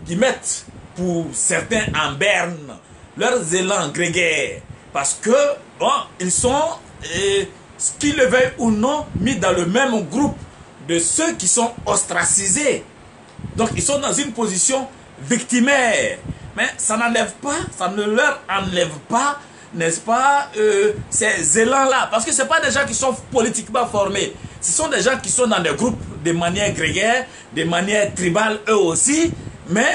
S1: mettent pour certains en berne leurs élans grégaires. Parce que, bon, ils sont, qu'ils le veuillent ou non, mis dans le même groupe de ceux qui sont ostracisés. Donc, ils sont dans une position victimaire. Mais ça n'enlève pas, ça ne leur enlève pas, n'est-ce pas, ces élans-là. Parce que ce ne sont pas des gens qui sont politiquement formés. Ce sont des gens qui sont dans des groupes de manière grégaire, de manière tribale eux aussi, mais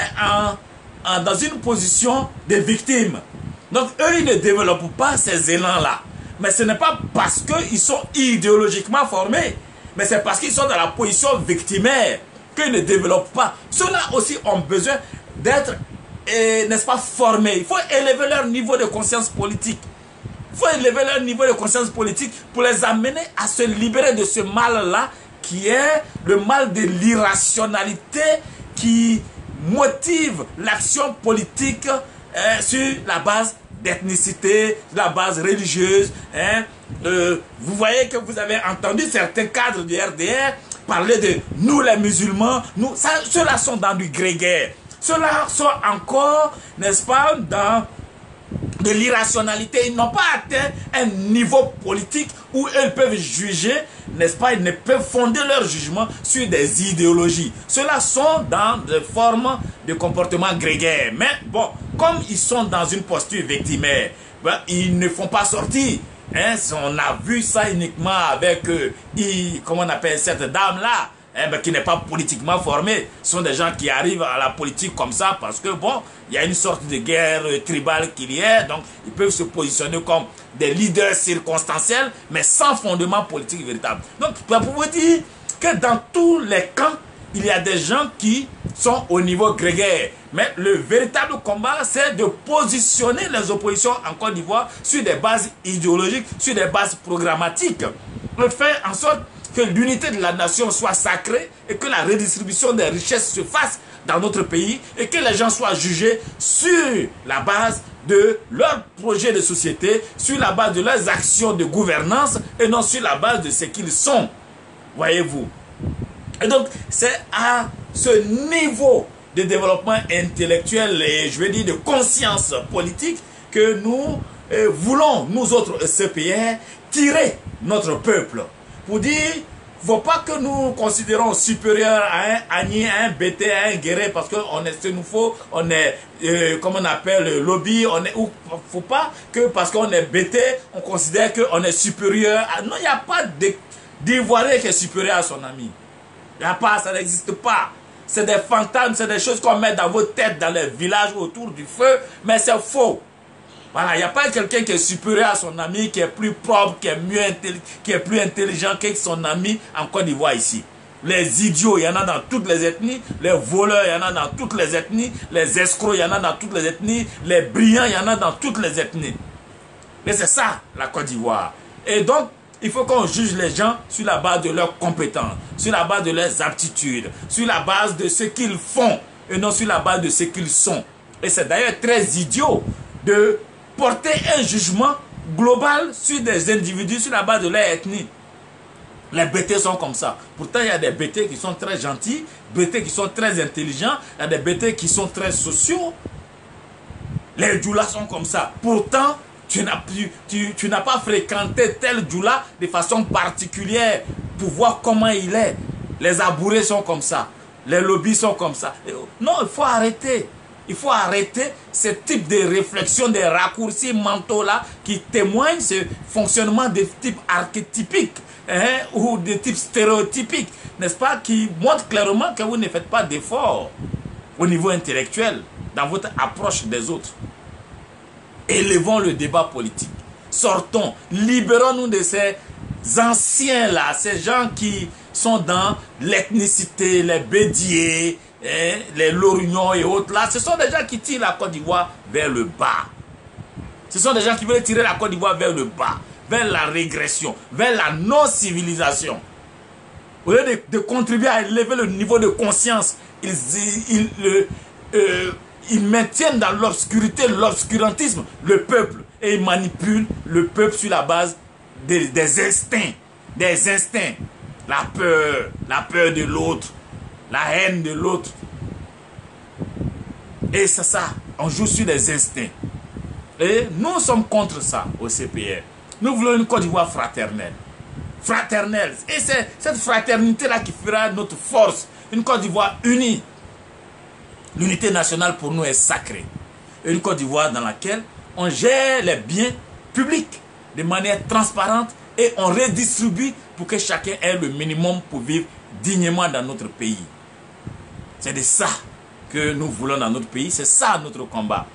S1: dans une position de victime. Donc, eux, ils ne développent pas ces élans-là. Mais ce n'est pas parce qu'ils sont idéologiquement formés, mais c'est parce qu'ils sont dans la position victimaire qu'ils ne développent pas. Ceux-là aussi ont besoin d'être, n'est-ce pas, formés. Il faut élever leur niveau de conscience politique. Il faut élever leur niveau de conscience politique pour les amener à se libérer de ce mal-là qui est le mal de l'irrationalité qui motive l'action politique sur la base d'ethnicité, la base religieuse. Vous voyez que vous avez entendu certains cadres du RDR parler de nous les musulmans. Ceux-là sont dans du grégaire. Ceux-là sont encore, n'est-ce pas, dans de l'irrationalité. Ils n'ont pas atteint un niveau politique où ils peuvent juger, n'est-ce pas, ils ne peuvent fonder leur jugement sur des idéologies. Ceux-là sont dans des formes de comportement grégaire. Mais bon, comme ils sont dans une posture victimaire, ben, ils ne font pas sortir. Hein, on a vu ça uniquement avec, comment on appelle cette dame-là, qui n'est pas politiquement formée. Ce sont des gens qui arrivent à la politique comme ça parce que, bon, il y a une sorte de guerre tribale qu'il y a. Donc, ils peuvent se positionner comme des leaders circonstanciels, mais sans fondement politique véritable. Donc, pour vous dire que dans tous les camps, il y a des gens qui sont au niveau grégaire. Mais le véritable combat, c'est de positionner les oppositions en Côte d'Ivoire sur des bases idéologiques, sur des bases programmatiques. De faire en sorte que l'unité de la nation soit sacrée et que la redistribution des richesses se fasse dans notre pays et que les gens soient jugés sur la base de leur projet de société, sur la base de leurs actions de gouvernance et non sur la base de ce qu'ils sont. Voyez-vous. Et donc, c'est à ce niveau de développement intellectuel et, je vais dire, de conscience politique que nous voulons, nous autres CPR, tirer notre peuple. Pour dire, il ne faut pas que nous considérons supérieur à un Agni, à un BT, à un Guéré, parce qu'on est xénophobe, on est, comme on appelle, le lobby, il ne faut pas que parce qu'on est BT, on considère qu'on est supérieur à... Non, il n'y a pas d'Ivoirien qui est supérieur à son ami. Il n'y a pas, ça n'existe pas. C'est des fantômes, c'est des choses qu'on met dans vos têtes, dans les villages autour du feu, mais c'est faux. Voilà, il n'y a pas quelqu'un qui est supérieur à son ami, qui est plus propre, qui est plus intelligent que son ami en Côte d'Ivoire ici. Les idiots, il y en a dans toutes les ethnies. Les voleurs, il y en a dans toutes les ethnies. Les escrocs, il y en a dans toutes les ethnies. Les brillants, il y en a dans toutes les ethnies. Mais c'est ça, la Côte d'Ivoire. Et donc, il faut qu'on juge les gens sur la base de leurs compétences, sur la base de leurs aptitudes, sur la base de ce qu'ils font et non sur la base de ce qu'ils sont. Et c'est d'ailleurs très idiot de porter un jugement global sur des individus sur la base de leur ethnie. Les BT sont comme ça. Pourtant, il y a des BT qui sont très gentils, BT qui sont très intelligents, il y a des BT qui sont très sociaux. Les Djoulas sont comme ça. Pourtant, tu n'as pas fréquenté tel Djoula de façon particulière pour voir comment il est. Les abourés sont comme ça. Les lobbies sont comme ça. Non, il faut arrêter. Il faut arrêter ce type de réflexion, des raccourcis mentaux-là qui témoignent ce fonctionnement de type archétypique ou de type stéréotypique, n'est-ce pas, qui montre clairement que vous ne faites pas d'efforts au niveau intellectuel dans votre approche des autres. Élevons le débat politique. Sortons, libérons-nous de ces anciens-là, ces gens qui sont dans l'ethnicité, les Bédiés, les Lorignon et autres là. Ce sont des gens qui tirent la Côte d'Ivoire vers le bas. Ce sont des gens qui veulent tirer la Côte d'Ivoire vers le bas, vers la régression, vers la non-civilisation. Au lieu de contribuer à élever le niveau de conscience, ils maintiennent dans l'obscurité, l'obscurantisme, le peuple. Et ils manipulent le peuple sur la base des instincts. Des instincts. La peur de l'autre, la haine de l'autre. Et c'est ça, on joue sur des instincts. Et nous sommes contre ça au CPR. Nous voulons une Côte d'Ivoire fraternelle. Fraternelle. Et c'est cette fraternité-là qui fera notre force. Une Côte d'Ivoire unie. L'unité nationale pour nous est sacrée. Une Côte d'Ivoire dans laquelle on gère les biens publics de manière transparente et on redistribue pour que chacun ait le minimum pour vivre dignement dans notre pays. C'est de ça que nous voulons dans notre pays. C'est ça notre combat.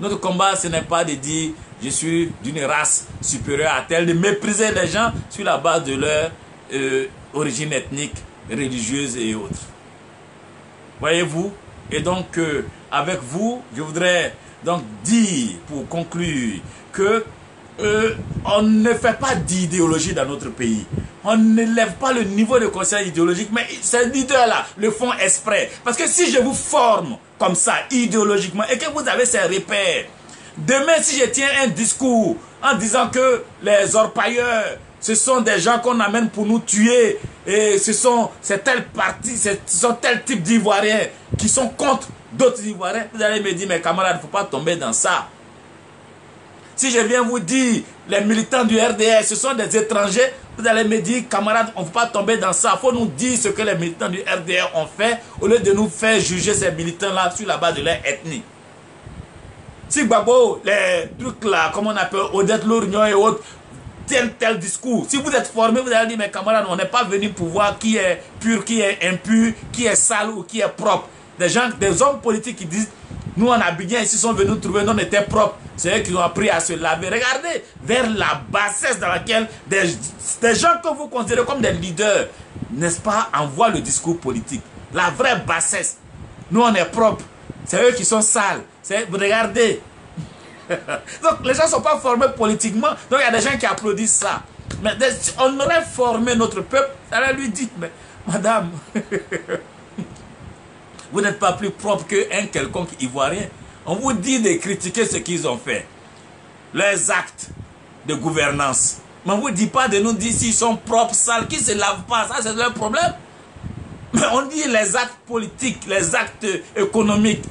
S1: Notre combat, ce n'est pas de dire je suis d'une race supérieure à telle, de mépriser les gens sur la base de leur origine ethnique, religieuse et autres. Voyez-vous? Et donc, avec vous, je voudrais donc dire, pour conclure, que on ne fait pas d'idéologie dans notre pays. On n'élève pas le niveau de conscience idéologique, mais ces leaders-là le font exprès. Parce que si je vous forme comme ça, idéologiquement, et que vous avez ces repères, demain, si je tiens un discours en disant que les orpailleurs, ce sont des gens qu'on amène pour nous tuer, et c'est tel parti, ce sont tel type d'Ivoiriens qui sont contre d'autres Ivoiriens, vous allez me dire, mes camarades, il ne faut pas tomber dans ça. Si je viens vous dire, les militants du RDR, ce sont des étrangers, vous allez me dire, camarades, on ne faut pas tomber dans ça. Il faut nous dire ce que les militants du RDR ont fait, au lieu de nous faire juger ces militants-là sur la base de leur ethnie. Si Gbagbo, les trucs là, comme on appelle Odette Lorignon et autres, tiennent tel discours, si vous êtes formés, vous allez dire, mes camarades, on n'est pas venu pour voir qui est pur, qui est impur, qui est sale ou qui est propre. Des hommes politiques qui disent, nous en Abidjan ici sont venus nous trouver, nous on était propres. C'est eux qui ont appris à se laver. Regardez vers la bassesse dans laquelle des gens que vous considérez comme des leaders, n'est-ce pas, envoient le discours politique. La vraie bassesse. Nous on est propres. C'est eux qui sont sales. Vous regardez. Donc les gens ne sont pas formés politiquement. Donc il y a des gens qui applaudissent ça. Mais on aurait formé notre peuple. Ça leur lui dit, mais madame, vous n'êtes pas plus propre qu'un quelconque Ivoirien. On vous dit de critiquer ce qu'ils ont fait. Leurs actes de gouvernance. Mais on ne vous dit pas de nous dire s'ils sont propres, sales, qu'ils ne se lavent pas. Ça, c'est leur problème. Mais on dit les actes politiques, les actes économiques.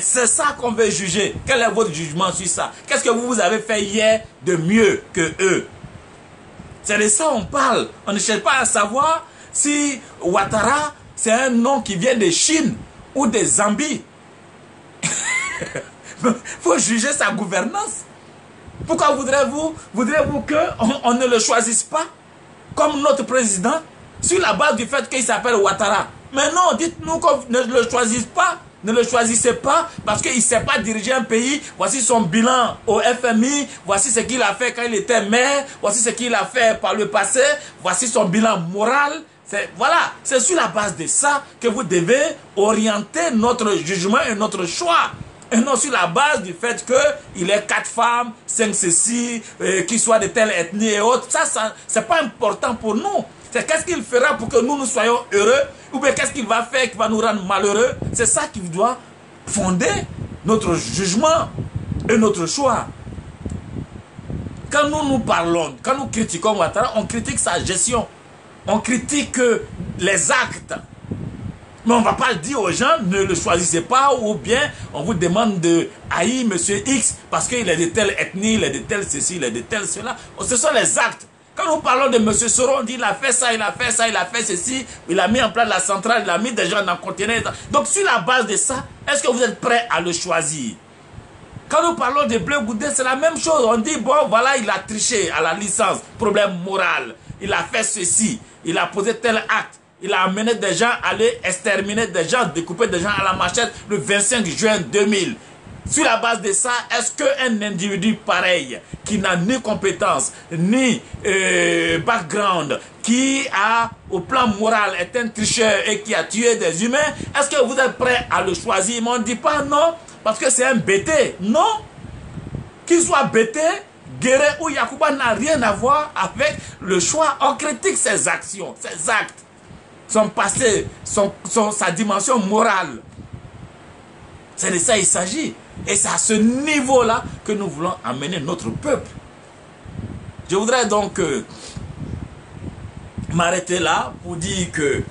S1: C'est ça qu'on veut juger. Quel est votre jugement sur ça? Qu'est-ce que vous avez fait hier de mieux que eux? C'est de ça qu'on parle. On ne cherche pas à savoir si Ouattara, c'est un nom qui vient de Chine ou de Zambie. Il faut juger sa gouvernance. Pourquoi voudrez-vous qu'on ne le choisisse pas comme notre président sur la base du fait qu'il s'appelle Ouattara? Mais non, dites-nous qu'on ne le choisisse pas. Ne le choisissez pas parce qu'il ne sait pas diriger un pays. Voici son bilan au FMI. Voici ce qu'il a fait quand il était maire. Voici ce qu'il a fait par le passé. Voici son bilan moral. Voilà, c'est sur la base de ça que vous devez orienter notre jugement et notre choix. Et non sur la base du fait qu'il ait 4 femmes, 5 ceci, qu'il soit de telle ethnie et autres. Ça c'est pas important pour nous. C'est qu'est-ce qu'il fera pour que nous soyons heureux, ou bien qu'est-ce qu'il va faire qui va nous rendre malheureux. C'est ça qui doit fonder notre jugement et notre choix. Quand nous parlons, quand nous critiquons Ouattara, on critique sa gestion. On critique les actes. Mais on ne va pas le dire aux gens, ne le choisissez pas, ou bien on vous demande de haïr M. X parce qu'il est de telle ethnie, il est de telle ceci, il est de telle cela. Ce sont les actes. Quand nous parlons de M. Soro, on dit il a fait ça, il a fait ça, il a fait ceci, il a mis en place la centrale, il a mis des gens dans le conteneur. Donc sur la base de ça, est-ce que vous êtes prêts à le choisir? Quand nous parlons de Bleu Goudé, c'est la même chose. On dit, bon, voilà, il a triché à la licence, problème moral. Il a fait ceci, il a posé tel acte. Il a amené des gens à aller exterminer des gens, découper des gens à la machette le 25 juin 2000. Sur la base de ça, est-ce qu'un individu pareil, qui n'a ni compétence, ni background, qui a, au plan moral, est un tricheur et qui a tué des humains, est-ce que vous êtes prêts à le choisir? Mais on ne dit pas non, parce que c'est un bêté. Non. Qu'il soit bêté, Guéré ou Yacouba n'a rien à voir avec le choix. On critique ses actions, ses actes, son passé, sa dimension morale. C'est de ça qu'il s'agit. Et c'est à ce niveau-là que nous voulons amener notre peuple. Je voudrais donc m'arrêter là pour dire que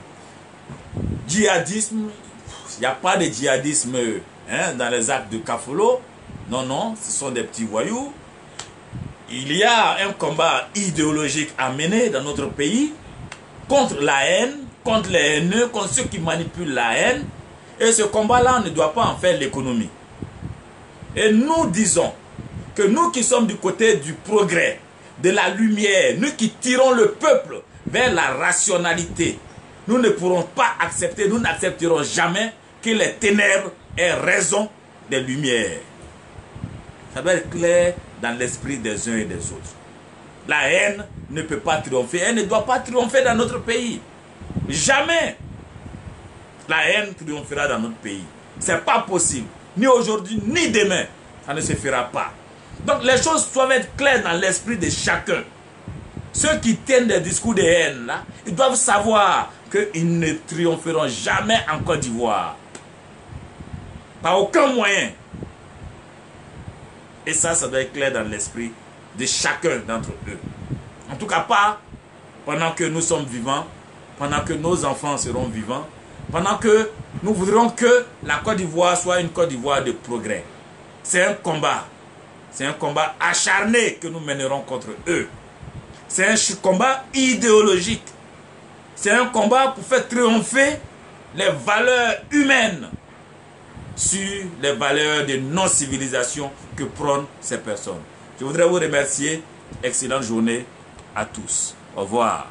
S1: djihadisme, il n'y a pas de djihadisme dans les actes de Kafolo. Non, non, ce sont des petits voyous. Il y a un combat idéologique à mener dans notre pays contre la haine, contre les haineux, contre ceux qui manipulent la haine. Et ce combat-là, on ne doit pas en faire l'économie. Et nous disons que nous qui sommes du côté du progrès, de la lumière, nous qui tirons le peuple vers la rationalité, nous ne pourrons pas accepter, nous n'accepterons jamais que les ténèbres aient raison des lumières. Ça doit être clair dans l'esprit des uns et des autres. La haine ne peut pas triompher, elle ne doit pas triompher dans notre pays. Jamais la haine triomphera dans notre pays. Ce n'est pas possible. Ni aujourd'hui, ni demain. Ça ne se fera pas. Donc les choses doivent être claires dans l'esprit de chacun. Ceux qui tiennent des discours de haine, là, ils doivent savoir qu'ils ne triompheront jamais en Côte d'Ivoire. Par aucun moyen. Et ça doit être clair dans l'esprit de chacun d'entre eux. En tout cas pas pendant que nous sommes vivants, pendant que nos enfants seront vivants, pendant que nous voudrons que la Côte d'Ivoire soit une Côte d'Ivoire de progrès. C'est un combat. C'est un combat acharné que nous mènerons contre eux. C'est un combat idéologique. C'est un combat pour faire triompher les valeurs humaines sur les valeurs de non-civilisation que prônent ces personnes. Je voudrais vous remercier. Excellente journée à tous. Au revoir.